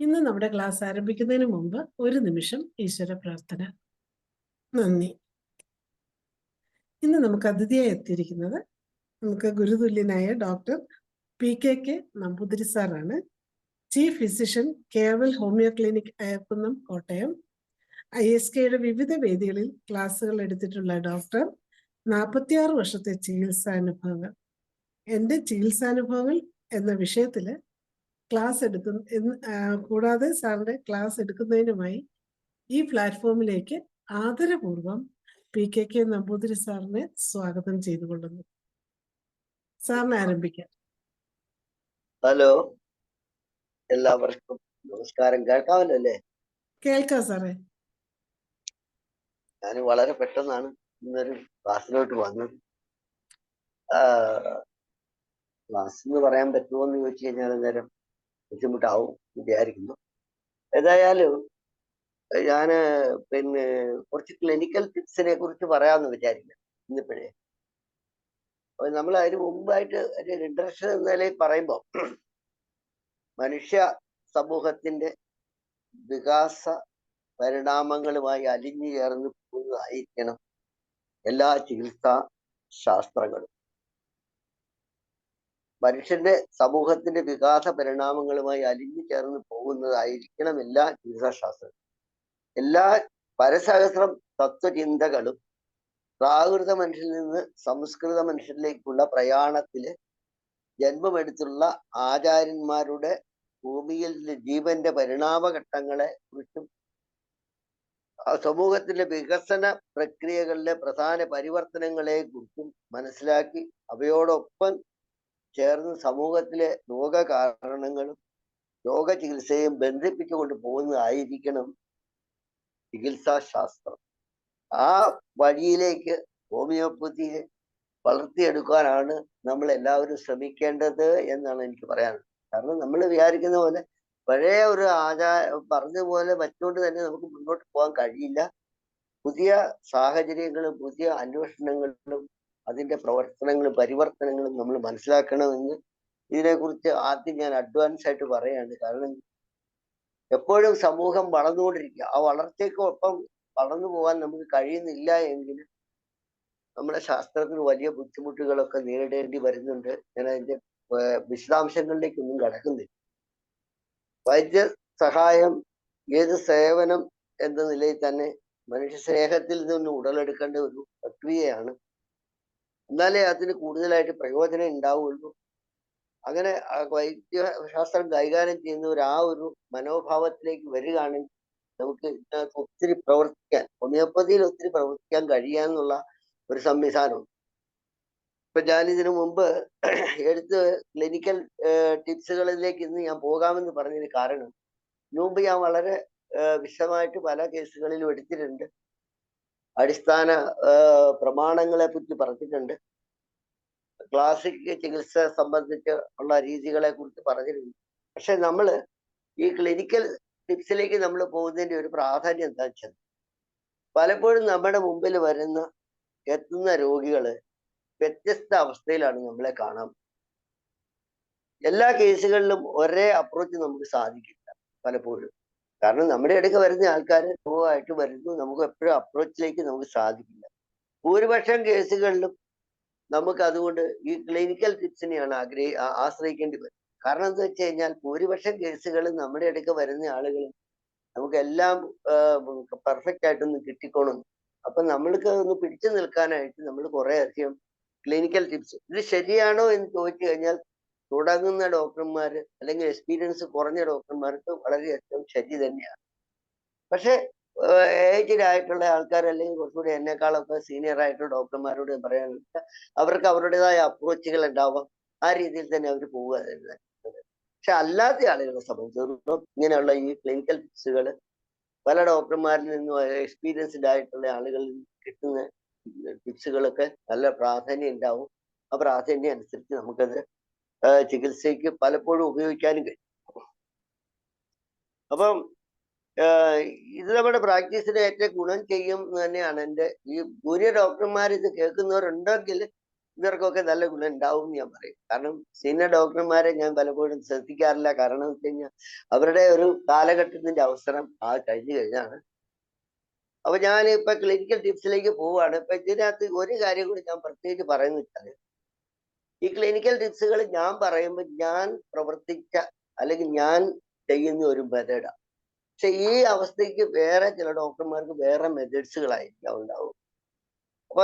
ഇന്ന് നമ്മുടെ ക്ലാസ് ആരംഭിക്കുന്നതിന് മുമ്പ് ഒരു നിമിഷം ഈശ്വര പ്രാർത്ഥന. നന്ദി. ഇന്ന് നമുക്ക് അതിഥിയായി എത്തിയിരിക്കുന്നത് നമുക്ക് ഗുരുതുല്യനായ ഡോക്ടർ PK നമ്പൂതിരി സാറാണ്. Chief physician Keval homeo clinic Ayarkunnam Kottayam. ISKയുടെ വിവിധ വേദികളിൽ ക്ലാസ്സുകൾ എടുത്തിട്ടുള്ള ഡോക്ടർ 46 വർഷത്തെ ചികിത്സാനുഭവങ്ങൾ. എൻ്റെ ചികിത്സാനുഭവങ്ങൾ എന്ന വിഷയത്തില് ക്ലാസ് കൂടാതെ സാറിന്റെ ക്ലാസ് എടുക്കുന്നതിനുമായി ഈ പ്ലാറ്റ്ഫോമിലേക്ക് ആദരപൂർവം PK നമ്പൂതിരി സാറിനെ സ്വാഗതം ചെയ്തുകൊള്ളുന്നു. സാറിന് ആരംഭിക്കാം. ഹലോ, എല്ലാവർക്കും നമസ്കാരം. കേൾക്കാമല്ലോ അല്ലേ? കേൾക്കാം സാറേ. ഞാൻ വളരെ പെട്ടെന്നാണ് ഇന്നൊരു ക്ലാസ്സിലോട്ട് വന്നത്. ക്ലാസ് എന്ന് പറയാൻ പറ്റുമോ എന്ന് ചോദിച്ചു കഴിഞ്ഞാൽ അന്നേരം ബുദ്ധിമുട്ടാവും വിചാരിക്കുന്നു. ഏതായാലും ഞാൻ കുറച്ച് ക്ലിനിക്കൽ ടിപ്സിനെ കുറിച്ച് പറയാമെന്ന് വിചാരിക്കുന്നു ഇന്നിപ്പോഴേ. അപ്പൊ നമ്മൾ അതിന് മുമ്പായിട്ട് ഒരു ഇൻട്രഡക്ഷൻ എന്ന നിലയിൽ പറയുമ്പോൾ മനുഷ്യ സമൂഹത്തിന്റെ വികാസ പരിണാമങ്ങളുമായി അലിഞ്ഞു ചേർന്ന് പോകുന്നതായിരിക്കണം എല്ലാ ചികിത്സാ ശാസ്ത്രങ്ങളും. മനുഷ്യന്റെ സമൂഹത്തിന്റെ വികാസ പരിണാമങ്ങളുമായി അലിഞ്ഞു ചേർന്ന് പോകുന്നതായിരിക്കണം എല്ലാ ചികിത്സാ ശാസ്ത്രങ്ങളും. എല്ലാ പരസഹസ്രം തത്വചിന്തകളും പ്രാകൃത മനുഷ്യരിൽ നിന്ന് സംസ്കൃത മനുഷ്യരിലേക്കുള്ള പ്രയാണത്തില് ജന്മമെടുത്തുള്ള ആചാര്യന്മാരുടെ ഭൂമിയിൽ ജീവന്റെ പരിണാമഘട്ടങ്ങളെ കുറിച്ചും സമൂഹത്തിന്റെ വികസന പ്രക്രിയകളിലെ പ്രധാന പരിവർത്തനങ്ങളെ കുറിച്ചും മനസ്സിലാക്കി അവയോടൊപ്പം ചേർന്ന് സമൂഹത്തിലെ രോഗകാരണങ്ങളും രോഗചികിത്സയും ബന്ധിപ്പിച്ചുകൊണ്ട് പോകുന്നതായിരിക്കണം ചികിത്സാശാസ്ത്രം. ആ വഴിയിലേക്ക് ഹോമിയോപ്പതിയെ വളർത്തിയെടുക്കാനാണ് നമ്മൾ എല്ലാവരും ശ്രമിക്കേണ്ടത് എന്നാണ് എനിക്ക് പറയാനുള്ളത്. കാരണം നമ്മൾ വിചാരിക്കുന്ന പോലെ പഴയ ഒരു പറഞ്ഞതുപോലെ വച്ചുകൊണ്ട് തന്നെ നമുക്ക് മുന്നോട്ട് പോകാൻ കഴിയില്ല. പുതിയ സാഹചര്യങ്ങളും പുതിയ അന്വേഷണങ്ങളും അതിന്റെ പ്രവർത്തനങ്ങളും പരിവർത്തനങ്ങളും നമ്മൾ മനസ്സിലാക്കണമെന്ന് ഇതിനെക്കുറിച്ച് ആദ്യം ഞാൻ അഡ്വാൻസ് ആയിട്ട് പറയാണ്. കാരണം എപ്പോഴും സമൂഹം വളർന്നുകൊണ്ടിരിക്കുക. ആ വളർച്ചയ്ക്കൊപ്പം വളർന്നു പോകാൻ നമുക്ക് കഴിയുന്നില്ല എങ്കിൽ നമ്മുടെ ശാസ്ത്രത്തിന് വലിയ ബുദ്ധിമുട്ടുകളൊക്കെ നേരിടേണ്ടി വരുന്നുണ്ട്. ഞാൻ അതിന്റെ വിശദാംശങ്ങളിലേക്കൊന്നും കടക്കുന്നില്ല. വൈദ്യ സഹായം ഏത് സേവനം എന്ന നിലയിൽ തന്നെ മനുഷ്യ സ്നേഹത്തിൽ നിന്ന് ഉടലെടുക്കേണ്ട ഒരു പ്രക്രിയയാണ്. എന്നാലേ അതിന് കൂടുതലായിട്ട് പ്രയോജനം ഉണ്ടാവുള്ളൂ. അങ്ങനെ വൈദ്യശാസ്ത്രം കൈകാര്യം ചെയ്യുന്നവർ ആ ഒരു മനോഭാവത്തിലേക്ക് വരികയാണെങ്കിൽ നമുക്ക് ഇതിനകത്ത് ഒത്തിരി പ്രവർത്തിക്കാൻ, ഹോമിയോപ്പതിയിൽ ഒത്തിരി പ്രവർത്തിക്കാൻ കഴിയാന്നുള്ള ഒരു സംവിധാനമുണ്ട്. ഇപ്പൊ ഞാനിതിനു മുമ്പ് എടുത്ത് ക്ലിനിക്കൽ ടിപ്സുകളിലേക്ക് ഇന്ന് ഞാൻ പോകാമെന്ന് പറഞ്ഞതിന് കാരണം, മുമ്പ് ഞാൻ വളരെ വിശദമായിട്ട് പല കേസുകളിലും എടുത്തിട്ടുണ്ട്. അടിസ്ഥാന പ്രമാണങ്ങളെ പറ്റി പറഞ്ഞിട്ടുണ്ട്. ക്ലാസിക് ചികിത്സ സംബന്ധിച്ച് ഉള്ള രീതികളെ കുറിച്ച് പറഞ്ഞിട്ടുണ്ട്. പക്ഷെ നമ്മൾ ഈ ക്ലിനിക്കൽ ടിപ്സിലേക്ക് നമ്മൾ പോകുന്നതിന്റെ ഒരു പ്രാധാന്യം എന്താ വെച്ചാൽ, പലപ്പോഴും നമ്മുടെ മുമ്പിൽ എത്തുന്ന രോഗികള് വ്യത്യസ്ത അവസ്ഥയിലാണ് നമ്മളെ കാണാം. എല്ലാ കേസുകളിലും ഒരേ അപ്രോച്ച് നമുക്ക് സാധിക്കില്ല പലപ്പോഴും. കാരണം നമ്മുടെ ഇടയ്ക്ക് വരുന്ന ആൾക്കാർ രോഗമായിട്ട് വരുന്നു, നമുക്ക് എപ്പോഴും അപ്രോച്ചിലേക്ക് നമുക്ക് സാധിക്കില്ല. ഭൂരിപക്ഷം കേസുകളിലും നമുക്ക് അതുകൊണ്ട് ഈ ക്ലിനിക്കൽ ടിപ്സിനെയാണ് ആശ്രയിക്കേണ്ടി വരും. കാരണം എന്താ വെച്ച് കഴിഞ്ഞാൽ ഭൂരിപക്ഷം കേസുകളും നമ്മുടെ ഇടയ്ക്ക് വരുന്ന ആളുകൾ നമുക്കെല്ലാം പെർഫെക്റ്റ് ആയിട്ടൊന്നും കിട്ടിക്കോണം. അപ്പൊ നമ്മൾക്ക് ഒന്ന് പിടിച്ചു നിൽക്കാനായിട്ട് നമ്മൾ കുറെ അധികം ക്ലിനിക്കൽ ടിപ്സ്, ഇത് ശരിയാണോ എന്ന് ചോദിച്ചു കഴിഞ്ഞാൽ തുടങ്ങുന്ന ഡോക്ടർമാര് അല്ലെങ്കിൽ എക്സ്പീരിയൻസ് കുറഞ്ഞ ഡോക്ടർമാർക്ക് വളരെയധികം ശരി തന്നെയാണ്. പക്ഷെ ഏജ്ഡ് ആയിട്ടുള്ള ആൾക്കാർ അല്ലെങ്കിൽ കുറച്ചുകൂടി എന്നെക്കാളൊക്കെ സീനിയർ ആയിട്ടുള്ള ഡോക്ടർമാരോട് പറയാനുണ്ട്, അവർക്ക് അവരുടേതായ അപ്രോച്ചുകൾ ഉണ്ടാവാം. ആ രീതിയിൽ തന്നെ അവർ പോവുക തന്നെ. പക്ഷെ അല്ലാത്ത ആളുകളെ സംബന്ധിച്ചിടത്തോളം ഇങ്ങനെയുള്ള ഈ ക്ലിനിക്കൽ ടിപ്സുകൾ പല ഡോക്ടർമാരിൽ നിന്നും എക്സ്പീരിയൻസ്ഡ് ആയിട്ടുള്ള ആളുകളിൽ നിന്ന് കിട്ടുന്ന ടിപ്സുകളൊക്കെ നല്ല പ്രാധാന്യം ഉണ്ടാവും. ആ പ്രാധാന്യം അനുസരിച്ച് നമുക്കത് ചികിത്സയ്ക്ക് പലപ്പോഴും ഉപയോഗിക്കാനും കഴിയും. അപ്പം ഇത് നമ്മുടെ പ്രാക്ടീസിന് ഏറ്റവും ഗുണം ചെയ്യും എന്ന് തന്നെയാണ് എൻ്റെ. ഈ ജൂനിയർ ഡോക്ടർമാർ ഇത് കേൾക്കുന്നവരുണ്ടെങ്കിൽ ഇവർക്കൊക്കെ നല്ല ഗുണം ഉണ്ടാവും എന്ന് ഞാൻ പറയും. കാരണം സീനിയർ ഡോക്ടർമാരെ ഞാൻ പലപ്പോഴും ശ്രദ്ധിക്കാറില്ല. കാരണം എന്ന് വെച്ച് കഴിഞ്ഞാൽ അവരുടെ ഒരു കാലഘട്ടത്തിന്റെ അവസരം കഴിഞ്ഞു കഴിഞ്ഞാണ്. അപ്പൊ ഞാൻ ഇപ്പൊ ക്ലിനിക്കൽ ടിപ്സിലേക്ക് പോവുകയാണ്. ഇപ്പൊ ഇതിനകത്ത് ഒരു കാര്യം കൂടി ഞാൻ പ്രത്യേകിച്ച് പറയുന്നത് വെച്ചാൽ, ഈ ക്ലിനിക്കൽ ടിപ്സുകൾ ഞാൻ പറയുമ്പോൾ ഞാൻ പ്രവർത്തിച്ച അല്ലെങ്കിൽ ഞാൻ ചെയ്യുന്ന ഒരു മെത്തേഡാണ്. പക്ഷെ ഈ അവസ്ഥയ്ക്ക് വേറെ ചില ഡോക്ടർമാർക്ക് വേറെ മെത്തേഡ്സുകളായിരിക്കും ഉണ്ടാവും. അപ്പൊ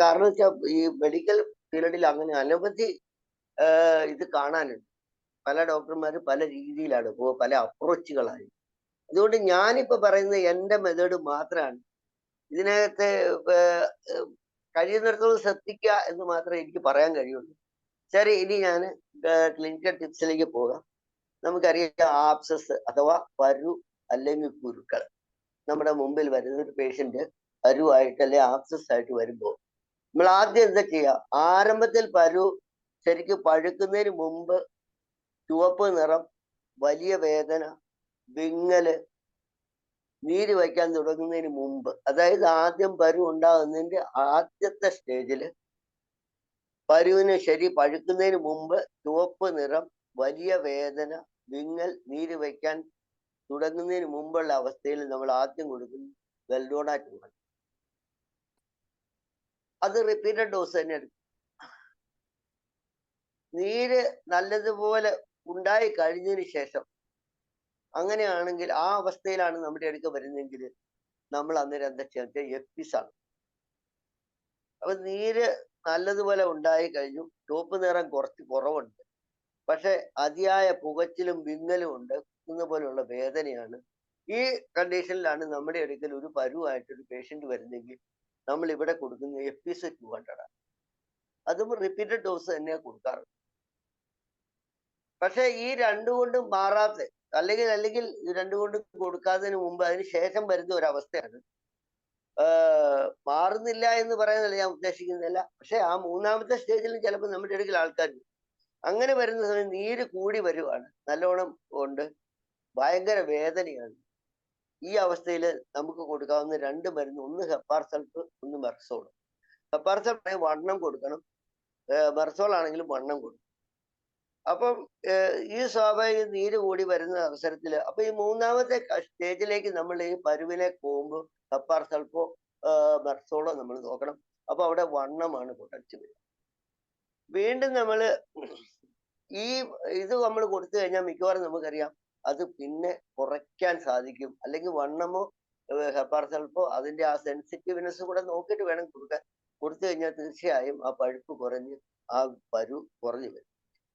കാരണം വെച്ചാൽ ഈ മെഡിക്കൽ ഫീൽഡിൽ അങ്ങനെ അനവധി ഇത് കാണാനുണ്ട്. പല ഡോക്ടർമാരും പല രീതിയിലാണ് പല അപ്രോച്ചുകളായി. അതുകൊണ്ട് ഞാനിപ്പോ പറയുന്നത് എന്റെ മെത്തേഡ് മാത്രമാണ്. ഇതിനകത്ത് കഴിയുന്നിടത്തോളം ശ്രദ്ധിക്കുക എന്ന് മാത്രമേ എനിക്ക് പറയാൻ കഴിയുള്ളൂ. ശരി, ഇനി ഞാൻ ക്ലിനിക്കൽ ടിപ്സിലേക്ക് പോകാം. നമുക്കറിയാം ആപ്സസ് അഥവാ പരു അല്ലെങ്കിൽ കുരുക്കൾ നമ്മുടെ മുമ്പിൽ വരുന്ന ഒരു പേഷ്യന്റ് പരുവായിട്ട് അല്ലെ ആപ്സസ് ആയിട്ട് വരുമ്പോൾ നമ്മൾ ആദ്യം എന്താ ചെയ്യുക? ആരംഭത്തിൽ പരു ശരിക്കും പഴുക്കുന്നതിന് മുമ്പ് ചുവപ്പ് നിറം, വലിയ വേദന, വിങ്ങല്, നീര് വയ്ക്കാൻ തുടങ്ങുന്നതിന് മുമ്പ്, അതായത് ആദ്യം പരു ഉണ്ടാകുന്നതിന്റെ ആദ്യത്തെ സ്റ്റേജില് പരുവിന് പഴുക്കുന്നതിന് മുമ്പ് ചുവപ്പ് നിറം, വലിയ വേദന, വിങ്ങൽ, നീര് വയ്ക്കാൻ തുടങ്ങുന്നതിന് മുമ്പുള്ള അവസ്ഥയിൽ നമ്മൾ ആദ്യം കൊടുക്കുന്നത് വെൽഡോണാറ്റ്. അത് റിപ്പീറ്റഡ് ഡോസ് തന്നെ എടുക്കും. നീര് നല്ലതുപോലെ ഉണ്ടായി കഴിഞ്ഞതിന് ശേഷം അങ്ങനെയാണെങ്കിൽ ആ അവസ്ഥയിലാണ് നമ്മുടെ അടുക്ക വരുന്നതെങ്കിൽ നമ്മൾ അന്നേരം എന്താ ചെയ്യുക? എപ്പിസ് ആണ്. അപ്പൊ നീര് നല്ലതുപോലെ ഉണ്ടായി കഴിഞ്ഞു, ചുവപ്പ് നിറം കുറച്ച് കുറവുണ്ട്, പക്ഷെ അതിയായ പുകച്ചിലും വിങ്ങലും ഉണ്ട്, പോലെയുള്ള വേദനയാണ്. ഈ കണ്ടീഷനിലാണ് നമ്മുടെ അടുക്കൽ ഒരു പരുവായിട്ടൊരു പേഷ്യന്റ് വരുന്നെങ്കിൽ നമ്മൾ ഇവിടെ കൊടുക്കുന്ന എപ്പിസ് 200 ആണ്. അതും റിപ്പീറ്റഡ് ഡോസ് തന്നെയാണ് കൊടുക്കാറ്. പക്ഷെ ഈ രണ്ടുകൊണ്ടും മാറാത്ത അല്ലെങ്കിൽ രണ്ടുകൊണ്ടും കൊടുക്കാത്തതിന് മുമ്പ് അതിന് ശേഷം വരുന്ന ഒരവസ്ഥയാണ്. മാറുന്നില്ല എന്ന് പറയുന്നില്ല, ഞാൻ ഉദ്ദേശിക്കുന്നില്ല. പക്ഷെ ആ മൂന്നാമത്തെ സ്റ്റേജിലും ചിലപ്പോൾ നമ്മുടെ അടുക്കൽ ആൾക്കാർ അങ്ങനെ വരുന്ന സമയം നീര് കൂടി വരുവാണ്, നല്ലോണം ഉണ്ട്, ഭയങ്കര വേദനയാണ്. ഈ അവസ്ഥയിൽ നമുക്ക് കൊടുക്കാവുന്ന 2 മരുന്ന്, ഒന്ന് ഹെപ്പാർസൾഫ്, ഒന്ന് മെർസോൾ. ഹെപ്പാർസൾഫ് വണ്ണം കൊടുക്കണം, മെർസോൾ ആണെങ്കിലും വണ്ണം കൊടുക്കണം. അപ്പം ഈ സ്വാഭാവിക നീര് കൂടി വരുന്ന അവസരത്തിൽ അപ്പൊ ഈ മൂന്നാമത്തെ സ്റ്റേജിലേക്ക് നമ്മൾ ഈ പരുവിനെ പോകുമ്പോൾ ഹെപ്പാർസൾഫോ മെർസോളോ നമ്മൾ നോക്കണം. അപ്പൊ അവിടെ വണ്ണമാണ് പൊട്ടൻഷ്യൽ വരിക. വീണ്ടും നമ്മൾ ഇത് നമ്മൾ കൊടുത്തു കഴിഞ്ഞാൽ മിക്കവാറും നമുക്കറിയാം അത് പിന്നെ കുറയ്ക്കാൻ സാധിക്കും. അല്ലെങ്കിൽ വണ്ണമോ ഹെപ്പാർസൾഫോ അതിന്റെ ആ സെൻസിറ്റീവ്നെസ് കൂടെ നോക്കിയിട്ട് വേണം കൊടുക്കാൻ. കൊടുത്തു കഴിഞ്ഞാൽ തീർച്ചയായും ആ പഴുപ്പ് കുറഞ്ഞ് ആ പരു കുറഞ്ഞു വരും.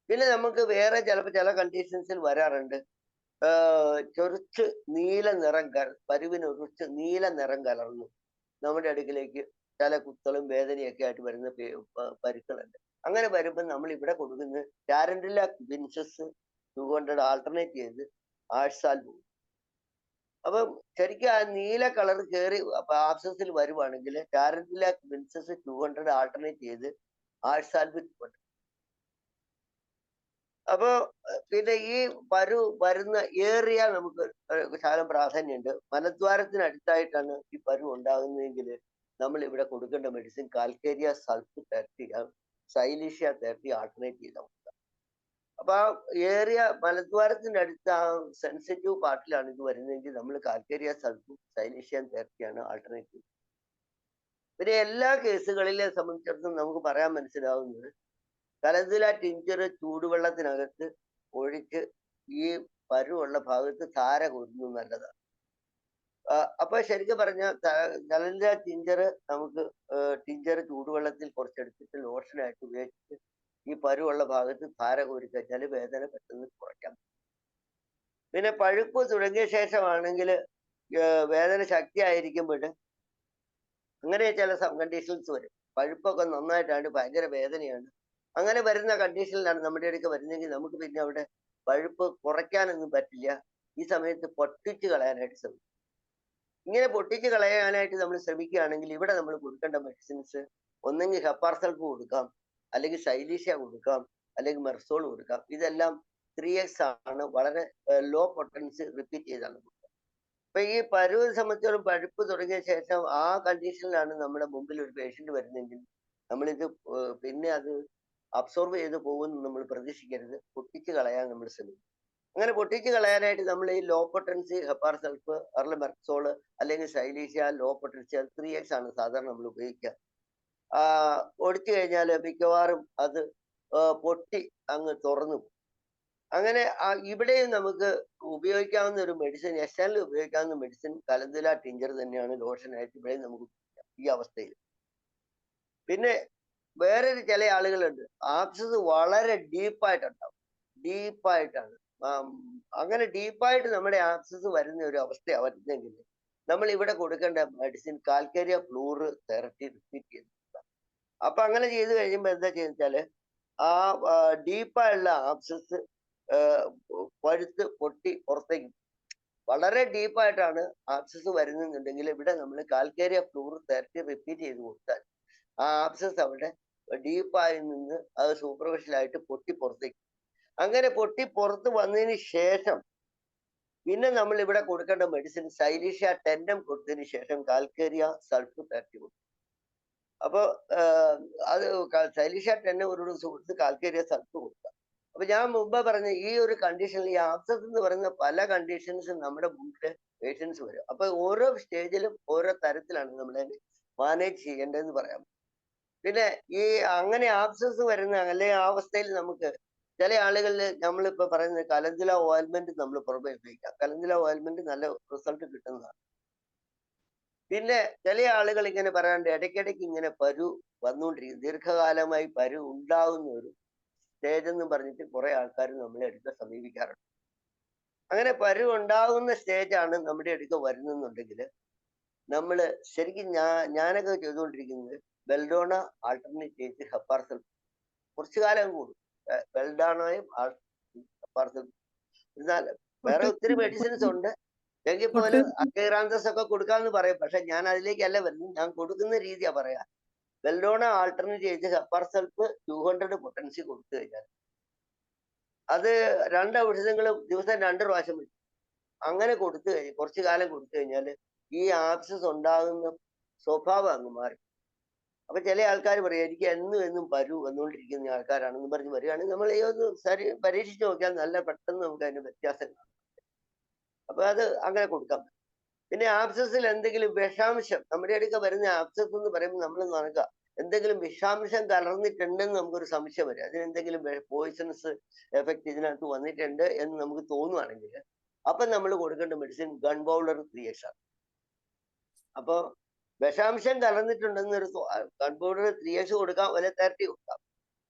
പിന്നെ നമുക്ക് വേറെ ചിലപ്പോൾ ചില കണ്ടീഷൻസിൽ വരാറുണ്ട്, ചൊറിച്ച് നീല നിറം പരുവിന് ഒഴിച്ച് നീല നിറം കലർന്നു നമ്മുടെ അടുക്കിലേക്ക് ചില കുത്തലും വേദനയൊക്കെ ആയിട്ട് വരുന്ന പരുക്കളുണ്ട്. അങ്ങനെ വരുമ്പോൾ നമ്മൾ ഇവിടെ കൊടുക്കുന്നത് ടാരന്റുല വിൻസസ് 200 ആൾട്ടർനേറ്റ് ചെയ്ത് ആഴ്സാൽബ്. അപ്പം ശരിക്കും ആ നീല കളർ കയറി ആപ്സസിൽ വരുവാണെങ്കിൽ ടാരന്റുല വിൻസസ് 200 ആൾട്ടർനേറ്റ് ചെയ്ത് ആഴ്സാൽബ്. അപ്പോ പിന്നെ ഈ വരുന്ന ഏറിയ നമുക്ക് ശകലം പ്രാധാന്യമുണ്ട്. മലദ്വാരത്തിനടുത്തായിട്ടാണ് ഈ പരു ഉണ്ടാകുന്നതെങ്കിൽ നമ്മൾ ഇവിടെ കൊടുക്കേണ്ട മെഡിസിൻ കാൽക്കേരിയ സൾഫ് 30, സൈലീഷ്യ 30 ആൾട്ടർനേറ്റ് ചെയ്താൽ കൊടുക്കുക. അപ്പൊ ആ ഏറിയ മലദ്വാരത്തിന്റെ അടുത്ത് ആ സെൻസിറ്റീവ് പാർട്ടിലാണ് ഇത് വരുന്നതെങ്കിൽ നമ്മൾ കാൽക്കേരിയ സൾഫും സൈലീഷ്യ 30 ആൾട്ടർനേറ്റ് ചെയ്യുന്നത്. പിന്നെ എല്ലാ കേസുകളിലെ സംബന്ധിച്ചിടത്തോളം നമുക്ക് പറയാൻ മനസ്സിലാവുന്നത് കലന്തുല ടിഞ്ചർ ചൂടുവെള്ളത്തിനകത്ത് ഒഴിച്ച് ഈ പരുവുള്ള ഭാഗത്ത് ധാര കൊരുന്നു നല്ലതാണ്. അപ്പൊ ശരിക്കും പറഞ്ഞാൽ കലന്തുല ടിഞ്ചർ നമുക്ക് ടിഞ്ചർ ചൂടുവെള്ളത്തിൽ കുറച്ചെടുത്തിട്ട് ലോഷനായിട്ട് ഉപയോഗിച്ചിട്ട് ഈ പരുവുള്ള ഭാഗത്ത് ധാര കോരി കഴിഞ്ഞാൽ വേദന പെട്ടെന്ന് കുറയ്ക്കാം. പിന്നെ പഴുപ്പ് തുടങ്ങിയ ശേഷമാണെങ്കിൽ വേദന ശക്തിയായിരിക്കുമ്പോൾ അങ്ങനെ ചില കണ്ടീഷൻസ് വരും. പഴുപ്പൊക്കെ നന്നായിട്ടാണ്, ഭയങ്കര വേദനയാണ്. അങ്ങനെ വരുന്ന കണ്ടീഷനിലാണ് നമ്മുടെ അടുക്ക വരുന്നെങ്കിൽ നമുക്ക് പിന്നെ അവിടെ പഴുപ്പ് കുറയ്ക്കാനൊന്നും പറ്റില്ല. ഈ സമയത്ത് പൊട്ടിച്ച് കളയാനായിട്ട് ശ്രമിക്കും. ഇങ്ങനെ പൊട്ടിച്ച് കളയാനായിട്ട് നമ്മൾ ശ്രമിക്കുകയാണെങ്കിൽ ഇവിടെ നമ്മൾ കൊടുക്കേണ്ട മെഡിസിൻസ് ഒന്നെങ്കിൽ ഹെപ്പാർസൾഫ് കൊടുക്കാം, അല്ലെങ്കിൽ സൈലീഷ്യ കൊടുക്കാം, അല്ലെങ്കിൽ മെർസോൾ കൊടുക്കാം. ഇതെല്ലാം 3x ആണ്, വളരെ ലോ പൊട്ടൻസി റിപ്പീറ്റ് ചെയ്താണ് കൊടുക്കുക. അപ്പൊ ഈ പരുവിനെ സംബന്ധിച്ചോളം പഴുപ്പ് തുടങ്ങിയ ശേഷം ആ കണ്ടീഷനിലാണ് നമ്മുടെ മുമ്പിൽ ഒരു പേഷ്യന്റ് വരുന്നെങ്കിൽ നമ്മളിത് പിന്നെ അത് അബ്സോർവ് ചെയ്ത് പോകുമെന്ന് നമ്മൾ പ്രതീക്ഷിക്കരുത്. പൊട്ടിച്ച് കളയാൻ നമ്മൾ ശ്രമിക്കും. അങ്ങനെ പൊട്ടിച്ച് കളയാനായിട്ട് നമ്മൾ ഈ ലോ പൊട്ടൻസി ഹെപ്പാർ സൾഫ് മെർക്സോള് അല്ലെങ്കിൽ സൈലീഷ്യ ലോ പൊട്ടൻസി 3x ആണ് സാധാരണ നമ്മൾ ഉപയോഗിക്കുക. ഒടിച്ചു കഴിഞ്ഞാൽ മിക്കവാറും അത് പൊട്ടി അങ്ങ് തുറന്നു പോകും. അങ്ങനെ ഇവിടെയും നമുക്ക് ഉപയോഗിക്കാവുന്ന ഒരു മെഡിസിൻ, എസ്എനിൽ ഉപയോഗിക്കാവുന്ന മെഡിസിൻ കലന്തുല ടിഞ്ചർ തന്നെയാണ് ലോഷനായിട്ട് ഇവിടെയും നമുക്ക് ഉപയോഗിക്കാം ഈ അവസ്ഥയിൽ. പിന്നെ വേറൊരു ചില ആളുകളുണ്ട്, ആബ്സസ് വളരെ ഡീപ്പായിട്ടുണ്ടാവും, ഡീപ്പായിട്ടാണ്. അങ്ങനെ ഡീപ്പായിട്ട് നമ്മുടെ ആബ്സസ് വരുന്ന ഒരു അവസ്ഥയാണ് വരുന്നെങ്കിൽ നമ്മൾ ഇവിടെ കൊടുക്കേണ്ട മെഡിസിൻ കാൽക്കേരിയ ഫ്ലൂർ തെറപ്പി റിപ്പീറ്റ് ചെയ്ത്. അപ്പൊ അങ്ങനെ ചെയ്ത് കഴിയുമ്പോൾ എന്താ ചെയ്യുന്നത്, ആ ഡീപ്പായുള്ള ആബ്സസ് പഴുത്ത് പൊട്ടി പുറത്തേക്ക്. വളരെ ഡീപ്പായിട്ടാണ് ആബ്സസ് വരുന്നുണ്ടെങ്കിൽ ഇവിടെ നമ്മൾ കാൽക്കേരിയ ഫ്ലൂർ തെറപ്പി റിപ്പീറ്റ് ചെയ്ത് കൊടുത്താൽ ആ ആബ്സസ് അവിടെ ഡീപ്പായി നിന്ന് അത് സൂപ്പർഫിഷ്യലായിട്ട് പൊട്ടി പുറത്തേക്ക്. അങ്ങനെ പൊട്ടി പുറത്ത് വന്നതിന് ശേഷം പിന്നെ നമ്മൾ ഇവിടെ കൊടുക്കേണ്ട മെഡിസിൻ സൈലീഷ്യ ടെൻഡം കൊടുത്തതിന് ശേഷം കാൽക്കേരിയ സൾഫ് തെറപ്പി കൊടുക്കും. അപ്പൊ അത് സൈലീഷ്യ ടെൻഡം ഒരു ദിവസം കൊടുത്ത് കാൽക്കേരിയ സൾഫ് കൊടുക്കുക. അപ്പൊ ഞാൻ മുമ്പ് പറഞ്ഞ ഈ ഒരു കണ്ടീഷനിൽ ഈ ആബ്സസ് എന്ന് പറയുന്ന പല കണ്ടീഷൻസും നമ്മുടെ മുമ്പിൽ പേഷ്യൻസ് വരും. അപ്പൊ ഓരോ സ്റ്റേജിലും ഓരോ തരത്തിലാണ് നമ്മളെ മാനേജ് ചെയ്യേണ്ടതെന്ന് പറയാം. പിന്നെ ഈ അങ്ങനെ ആബ്സസ് വരുന്ന അല്ലെങ്കിൽ ആ അവസ്ഥയിൽ നമുക്ക് ചില ആളുകളിൽ നമ്മളിപ്പോ പറയുന്നത് കലന്തുല ഓയിൽമെന്റ് നമ്മൾ പുറമെ ഉപയോഗിക്കാം. കലന്തുല ഓയിൽമെന്റ് നല്ല റിസൾട്ട് കിട്ടുന്നതാണ്. പിന്നെ ചില ആളുകൾ ഇങ്ങനെ പറയാണ്ട് ഇടയ്ക്കിടയ്ക്ക് ഇങ്ങനെ പരു വന്നുകൊണ്ടിരിക്കും, ദീർഘകാലമായി പരു ഉണ്ടാകുന്ന ഒരു സ്റ്റേജ് എന്ന് പറഞ്ഞിട്ട് കുറെ ആൾക്കാർ നമ്മളെ അടുത്ത് സമീപിക്കാറുണ്ട്. അങ്ങനെ പരു ഉണ്ടാകുന്ന സ്റ്റേജാണ് നമ്മുടെ അടുത്ത് വരുന്നെന്നുണ്ടെങ്കിൽ നമ്മൾ ശരിക്കും ഞാനൊക്കെ ചെയ്തുകൊണ്ടിരിക്കുന്നത് ബെൽഡോണ ആൾട്ടർനേറ്റ് ചെയ്ത് ഹെപ്പാർ സൾഫ് കുറച്ചു കാലം കൂടും. ബെൽഡാണോയും ഹെപ്പാർ സൾഫ്. എന്നാൽ വേറെ ഒത്തിരി മെഡിസിൻസ് ഉണ്ട്, എങ്കിൽ പോലും അക്കൈറാന്തസ് ഒക്കെ കൊടുക്കാമെന്ന് പറയും. പക്ഷെ ഞാൻ അതിലേക്കല്ല വരുന്നത്, ഞാൻ കൊടുക്കുന്ന രീതിയാ പറയാ. ബെൽഡോണ ആൾട്ടർനേറ്റ് ചെയ്ത് ഹെപ്പാർ സൾഫ് 200 പൊട്ടൻസി കൊടുത്തു കഴിഞ്ഞാൽ അത് 2 ഔഷധങ്ങളും ദിവസം 2 പ്രാവശ്യം വരും. അങ്ങനെ കൊടുത്തു കഴിഞ്ഞാൽ കുറച്ചു കാലം കൊടുത്തു കഴിഞ്ഞാൽ ഈ ആബ്സസ് ഉണ്ടാകുന്ന സ്വഭാവം അങ്ങ് മാറി. അപ്പൊ ചില ആൾക്കാർ പറയും എനിക്ക് എന്നും പരു വന്നുകൊണ്ടിരിക്കുന്ന ആൾക്കാരാണെന്ന് പറഞ്ഞ് വരികയാണെങ്കിൽ നമ്മൾ ഈ ഒന്ന് പരീക്ഷിച്ച് നോക്കിയാൽ നല്ല പെട്ടെന്ന് നമുക്ക് അതിന്റെ വ്യത്യാസം കാണാം. അപ്പൊ അത് അങ്ങനെ കൊടുക്കാം. പിന്നെ ആബ്സസിൽ എന്തെങ്കിലും വിഷാംശം നമ്മുടെ അടുക്ക വരുന്ന ആബ്സസ് എന്ന് പറയുമ്പോൾ നമ്മൾ നോക്കുക എന്തെങ്കിലും വിഷാംശം കലർന്നിട്ടുണ്ടെന്ന് നമുക്കൊരു സംശയം വരും. അതിനെന്തെങ്കിലും പോയിസണസ് എഫക്ട് ഇതിനകത്ത് വന്നിട്ടുണ്ട് എന്ന് നമുക്ക് തോന്നുവാണെങ്കിൽ അപ്പൊ നമ്മൾ കൊടുക്കേണ്ട മെഡിസിൻ ഗൺ പൗഡർ 3x ആണ്. അപ്പൊ വിഷാംശം കലർന്നിട്ടുണ്ടെന്നൊരു ഗൺ പൗഡർ 3x കൊടുക്കാം, വല്ല 30 കൊടുക്കാം.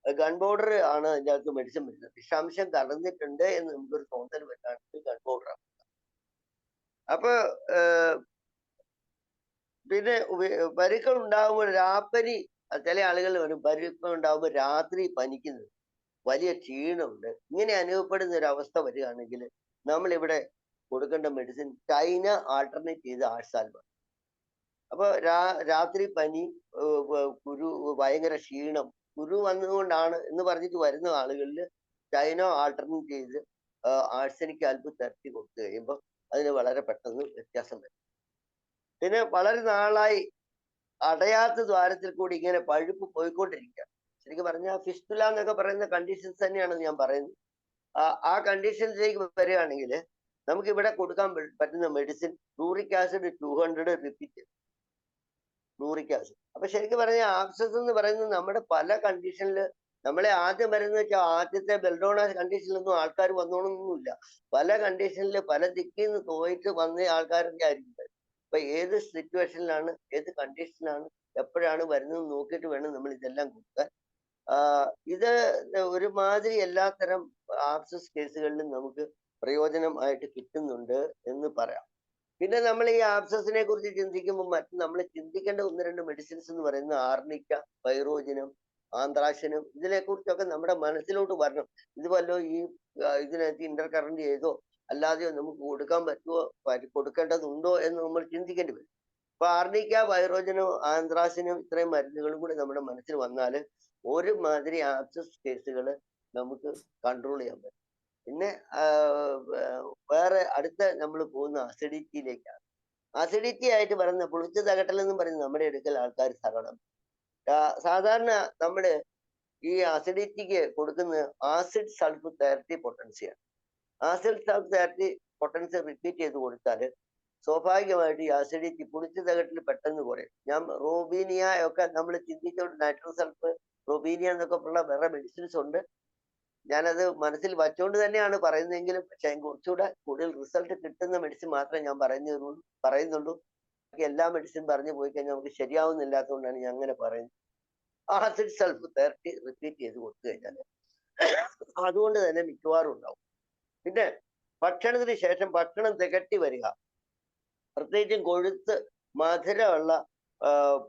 ഗൺ പൗഡർ ആണ് അതിൻ്റെ അകത്ത് മെഡിസിൻ വരുന്നത്. വിഷാംശം കലർന്നിട്ടുണ്ട് എന്ന് നമുക്കൊരു തോന്നൽ വരികയാണെങ്കിൽ ഗൺ പൗഡർ ആണ്. അപ്പൊ പിന്നെ പരുക്കൾ ഉണ്ടാകുമ്പോൾ രാപ്പനി, ചില ആളുകൾ വരും പരുക്കൾ ഉണ്ടാകുമ്പോൾ രാത്രി പനിക്കുന്നത്, വലിയ ക്ഷീണമുണ്ട്, ഇങ്ങനെ അനുഭവപ്പെടുന്ന ഒരു അവസ്ഥ വരികയാണെങ്കിൽ നമ്മൾ ഇവിടെ കൊടുക്കേണ്ട മെഡിസിൻ ചൈന ആൾട്ടർനേറ്റ് ചെയ്ത് ആഴ്സാൽമാണ്. അപ്പൊ രാത്രി പനി, കുരു, ഭയങ്കര ക്ഷീണം, കുരു വന്നതുകൊണ്ടാണ് എന്ന് പറഞ്ഞിട്ട് വരുന്ന ആളുകളിൽ ചൈന ആൾട്ടർനേറ്റ് ചെയ്ത് ആഴ്സനിക് ആൽബ് തെറപ്പി കൊടുത്തു കഴിയുമ്പോൾ അതിന് വളരെ പെട്ടെന്ന് വ്യത്യാസം വരും. പിന്നെ വളരെ നാളായി അടയാത്ത ദ്വാരത്തിൽ കൂടി ഇങ്ങനെ പഴുപ്പ് പോയിക്കൊണ്ടിരിക്കുക. ശരിക്കും പറഞ്ഞാൽ ഫിസ്റ്റുല എന്നൊക്കെ പറയുന്ന കണ്ടീഷൻസ് തന്നെയാണ് ഞാൻ പറയുന്നത്. ആ കണ്ടീഷൻസിലേക്ക് വരികയാണെങ്കിൽ നമുക്ക് ഇവിടെ കൊടുക്കാൻ പറ്റുന്ന medicine fluoric acid 200 repeat. Fluoric acid. അപ്പൊ ശരിക്കും പറഞ്ഞാൽ ആബ്സസ് എന്ന് പറയുന്നത് നമ്മുടെ പല കണ്ടീഷനിൽ നമ്മളെ ആദ്യം വരുന്ന വെച്ചാൽ ആദ്യത്തെ ബെൽഡോണ കണ്ടീഷനിലൊന്നും ആൾക്കാർ വന്നോളൊന്നുമില്ല. പല കണ്ടീഷനിൽ പല ദിക്കിൽ നിന്ന് പോയിട്ട് വന്ന ആൾക്കാരൊക്കെ ആയിരിക്കും. അപ്പൊ ഏത് സിറ്റുവേഷനിലാണ്, ഏത് കണ്ടീഷനിലാണ്, എപ്പോഴാണ് വരുന്നത് നോക്കിയിട്ട് വേണം നമ്മൾ ഇതെല്ലാം കൊടുക്കാൻ. ഇത് ഒരുമാതിരി എല്ലാത്തരം ആബ്സസ് കേസുകളിലും നമുക്ക് പ്രയോജനമായിട്ട് കിട്ടുന്നുണ്ട് എന്ന് പറയാം. പിന്നെ നമ്മൾ ഈ ആബ്സസിനെ കുറിച്ച് ചിന്തിക്കുമ്പോൾ മറ്റ് നമ്മൾ ചിന്തിക്കേണ്ട 1-2 മെഡിസിൻസ് എന്ന് പറയുന്നത് ആർണിക്ക, പൈറോജിനം, ആന്ത്രാശനം, ഇതിനെ കുറിച്ചൊക്കെ നമ്മുടെ മനസ്സിലോട്ട് വരണം. ഇത് വല്ലോ ഈ ഇതിനകത്ത് ഇന്റർ കറന്റ് ചെയ്തോ അല്ലാതെയോ നമുക്ക് കൊടുക്കാൻ പറ്റുമോ, കൊടുക്കേണ്ടതുണ്ടോ എന്ന് നമ്മൾ ചിന്തിക്കേണ്ടി വരും. അപ്പൊ ആർണിക്ക, പൈറോജനും ആന്ത്രാസിനും ഇത്രയും മരുന്നുകളും കൂടി നമ്മുടെ മനസ്സിൽ വന്നാൽ ഒരുമാതിരി ആബ്സസ് കേസുകൾ നമുക്ക് കൺട്രോൾ ചെയ്യാൻ പറ്റും. പിന്നെ വേറെ അടുത്ത നമ്മൾ പോകുന്ന അസിഡിറ്റിയിലേക്കാണ്. അസിഡിറ്റി ആയിട്ട് പറയുന്ന പുളിച്ച തകട്ടൽ എന്ന് പറയുന്നത് നമ്മുടെ അടുക്കൽ ആൾക്കാർ ധാരാളം. സാധാരണ നമ്മള് ഈ അസിഡിറ്റിക്ക് കൊടുക്കുന്ന ആസിഡ് സൾഫ് തെറാപ്പി പൊട്ടൻസിയാണ്. ആസിഡ് സൾഫ് തെറാപ്പി പൊട്ടൻസി റിപ്പീറ്റ് ചെയ്ത് കൊടുത്താൽ സ്വാഭാവികമായിട്ട് ഈ അസിഡിറ്റി പുളിച്ച തകട്ടിൽ പെട്ടെന്ന് കുറയും. ഞാൻ റോബീനിയ ഒക്കെ നമ്മൾ ചിന്തിച്ചുകൊണ്ട് നൈട്രോ സൾഫ് റോബീനിയ എന്നൊക്കെ ഉള്ള വേറെ മെഡിസിൻസ് ഉണ്ട്. ഞാനത് മനസ്സിൽ വച്ചുകൊണ്ട് തന്നെയാണ് പറയുന്നതെങ്കിലും പക്ഷെ കുറച്ചുകൂടെ കൂടുതൽ റിസൾട്ട് കിട്ടുന്ന മെഡിസിൻ മാത്രമേ ഞാൻ പറയുന്നുള്ളൂ. എല്ലാ മെഡിസിൻ പറഞ്ഞു പോയി കഴിഞ്ഞാൽ നമുക്ക് ശരിയാവുന്നില്ലാത്തതുകൊണ്ടാണ് ഞാൻ അങ്ങനെ പറയുന്നത്. ആസിഡ് സൾഫ് തെറാപ്പി റിപ്പീറ്റ് ചെയ്ത് കൊടുത്തു കഴിഞ്ഞാൽ അതുകൊണ്ട് തന്നെ മിക്കവാറും ഉണ്ടാവും. പിന്നെ ഭക്ഷണത്തിന് ശേഷം ഭക്ഷണം തികട്ടി വരിക, പ്രത്യേകിച്ചും കൊഴുത്ത് മധുരമുള്ള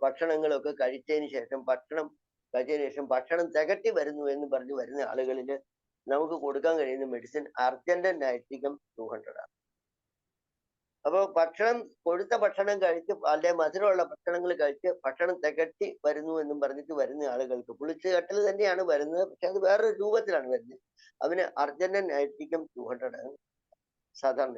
ഭക്ഷണങ്ങളൊക്കെ കഴിച്ചതിന് ശേഷം ഭക്ഷണം തികട്ടി വരുന്നു എന്ന് പറഞ്ഞ് വരുന്ന ആളുകളിൽ നമുക്ക് കൊടുക്കാൻ കഴിയുന്ന മെഡിസിൻ അർജന്റൻ നൈട്രികം 200 ആണ്. അപ്പൊ കൊഴുത്ത ഭക്ഷണം കഴിച്ച് അല്ലെ മധുരമുള്ള ഭക്ഷണങ്ങൾ കഴിച്ച് ഭക്ഷണം തികട്ടി വരുന്നു എന്നും പറഞ്ഞിട്ട് വരുന്ന ആളുകൾക്ക് പുളിച്ചുകട്ടൽ തന്നെയാണ് വരുന്നത്, പക്ഷെ അത് വേറൊരു രൂപത്തിലാണ് വരുന്നത്. അവന് അർജന്റൻ നൈട്രികം 200 ആണ് സാധാരണ.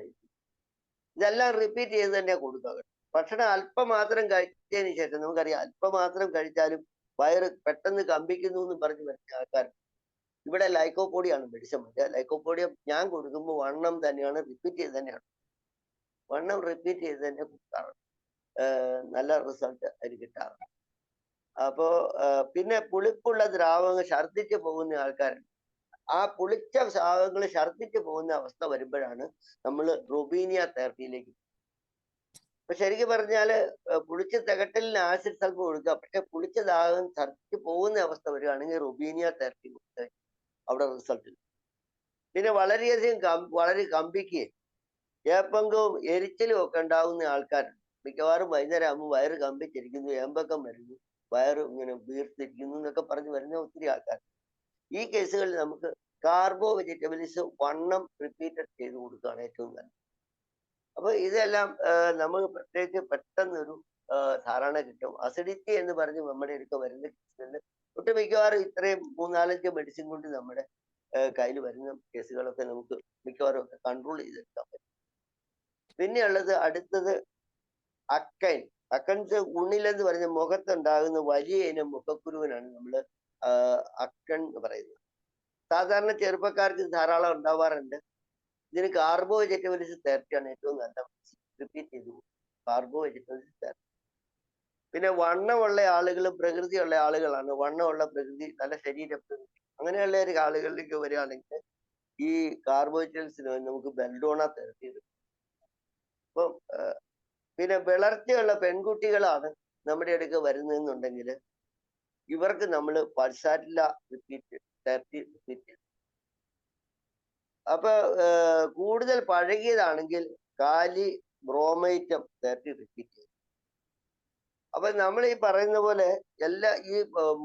ഇതെല്ലാം റിപ്പീറ്റ് ചെയ്ത് തന്നെ കൊടുക്കുക. ഭക്ഷണം അല്പം മാത്രം കഴിച്ചതിന് ശേഷം നമുക്കറിയാം അല്പം മാത്രം കഴിച്ചാലും വയറ് പെട്ടെന്ന് കമ്പിക്കുന്നു എന്ന് പറഞ്ഞ് വരുന്ന ആൾക്കാർ ഇവിടെ ലൈക്കോപോഡിയാണ് മെഡിസിൻ. ലൈക്കോപോഡിയം ഞാൻ കൊടുക്കുമ്പോൾ വണ്ണം തന്നെയാണ് റിപ്പീറ്റ് ചെയ്ത് തന്നെയാണ് കൊടുക്കാറുണ്ട്. നല്ല റിസൾട്ട് അതിന് കിട്ടാറുണ്ട്. അപ്പോ പിന്നെ പുളിപ്പുള്ള ദ്രാവകങ്ങൾ ഛർദ്ദിച്ചു പോകുന്ന ആൾക്കാരുണ്ട്. ആ പുളിച്ച ദ്രാവകങ്ങൾ ഛർദ്ദിച്ചു പോകുന്ന അവസ്ഥ വരുമ്പോഴാണ് നമ്മൾ റൊബീനിയ തെറാപ്പിയിലേക്ക്. അപ്പൊ ശരിക്കും പറഞ്ഞാല് പുളിച്ച തികട്ടലിന് ആസിഡ് സൾഫ് കൊടുക്കുക, പക്ഷെ പുളിച്ച ദാഹം ഛർദ്ദിച്ചു പോകുന്ന അവസ്ഥ വരികയാണെങ്കിൽ റൊബീനിയ തെറാപ്പി കൊടുക്കുക, അവിടെ റിസൾട്ട്. പിന്നെ വളരെ കമ്പിക്കുകയും ഏപ്പങ്കവും എരിച്ചിലും ഒക്കെ ഉണ്ടാവുന്ന ആൾക്കാരുണ്ട്. മിക്കവാറും വൈകുന്നേരം ആകുമ്പോൾ വയറ് കമ്പിച്ചിരിക്കുന്നു, ഏമ്പക്കം വരുന്നു, വയറ് ഇങ്ങനെ വീർത്തിരിക്കുന്നു എന്നൊക്കെ പറഞ്ഞ് വരുന്ന ഒത്തിരി ആൾക്കാർ. ഈ കേസുകളിൽ നമുക്ക് കാർബോ വെജിറ്റബിൾസ് വണ്ണം റിപ്പീറ്റഡ് ചെയ്ത് കൊടുക്കുകയാണ് ഏറ്റവും നല്ലത്. അപ്പൊ ഇതെല്ലാം നമുക്ക് പ്രത്യേകിച്ച് പെട്ടെന്നൊരു ധാരണ കിട്ടും. അസിഡിറ്റി എന്ന് പറഞ്ഞ് നമ്മുടെ അടുത്ത് വരുന്ന കേസുകളിൽ ഒട്ടുമിക്കവാറും ഇത്രയും 3-4 മെഡിസിൻ കൊണ്ട് നമ്മുടെ കയ്യിൽ വരുന്ന കേസുകളൊക്കെ നമുക്ക് മിക്കവാറും ഒക്കെ കൺട്രോൾ ചെയ്തെടുക്കാൻ പറ്റും. പിന്നെയുള്ളത് അടുത്തത് അക്കൻസ് ഉണ്ണിലെന്ന് പറഞ്ഞ മുഖത്തുണ്ടാകുന്ന വലിയ ഇനം മുഖക്കുരുവിനാണ് നമ്മൾ അക്കൺ എന്ന് പറയുന്നത്. സാധാരണ ചെറുപ്പക്കാർക്ക് ധാരാളം ഉണ്ടാവാറുണ്ട്. ഇതിന് കാർബോ വെജിറ്റബിൾസ് തെറാപ്പിയാണ് ഏറ്റവും നല്ല റിപ്പീറ്റ് ചെയ്തു. Carbo vegetables therapy. പിന്നെ വണ്ണമുള്ള ആളുകളും പ്രകൃതിയുള്ള ആളുകളാണ്. വണ്ണമുള്ള പ്രകൃതി, നല്ല ശരീര പ്രകൃതി, അങ്ങനെയുള്ള ഒരു ആളുകളിലേക്ക് വരികയാണെങ്കിൽ ഈ കാർബോഹൈഡ്രേറ്റ്സിന് നമുക്ക് ബെൽഡോണ തെറാപ്പി കിട്ടും. അപ്പം പിന്നെ വളർച്ചയുള്ള പെൺകുട്ടികളാണ് നമ്മുടെ അടുക്ക് വരുന്നതെന്നുണ്ടെങ്കിൽ ഇവർക്ക് നമ്മൾ പൾസാറ്റില തെറാപ്പി റിപ്പീറ്റ് ചെയ്യും. അപ്പൊ കൂടുതൽ പഴകിയതാണെങ്കിൽ കാലി ബ്രോമൈറ്റം തെറാപ്പി റിപ്പീറ്റ് ചെയ്യും. അപ്പൊ നമ്മൾ ഈ പറയുന്ന പോലെ ഈ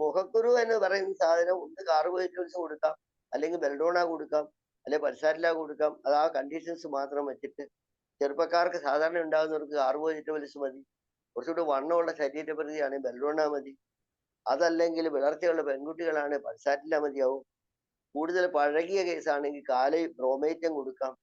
മുഖക്കുരു എന്ന് പറയുന്ന സാധനം ഒന്ന് കാർബോഹൈഡ്രേറ്റ്സ് കൊടുക്കാം, അല്ലെങ്കിൽ ബെൽഡോണ കൊടുക്കാം, അല്ലെങ്കിൽ പൾസാറ്റില കൊടുക്കാം. അത് ആ കണ്ടീഷൻസ് മാത്രം വെച്ചിട്ട് ചെറുപ്പക്കാർക്ക് സാധാരണ ഉണ്ടാകുന്നവർക്ക് കാർബോഹൈഡ്രേറ്റ്സ് മതി. കുറച്ചുകൂടി വണ്ണമുള്ള ശരീരപ്രകൃതിയാണെങ്കിൽ ബെൽഡോണ മതി. അതല്ലെങ്കിൽ വളർച്ചയുള്ള പെൺകുട്ടികളാണ് പൾസാറ്റില മതിയാവും. കൂടുതൽ പഴകിയ കേസാണെങ്കിൽ കാലി ബ്രോമേറ്റം കൊടുക്കാം.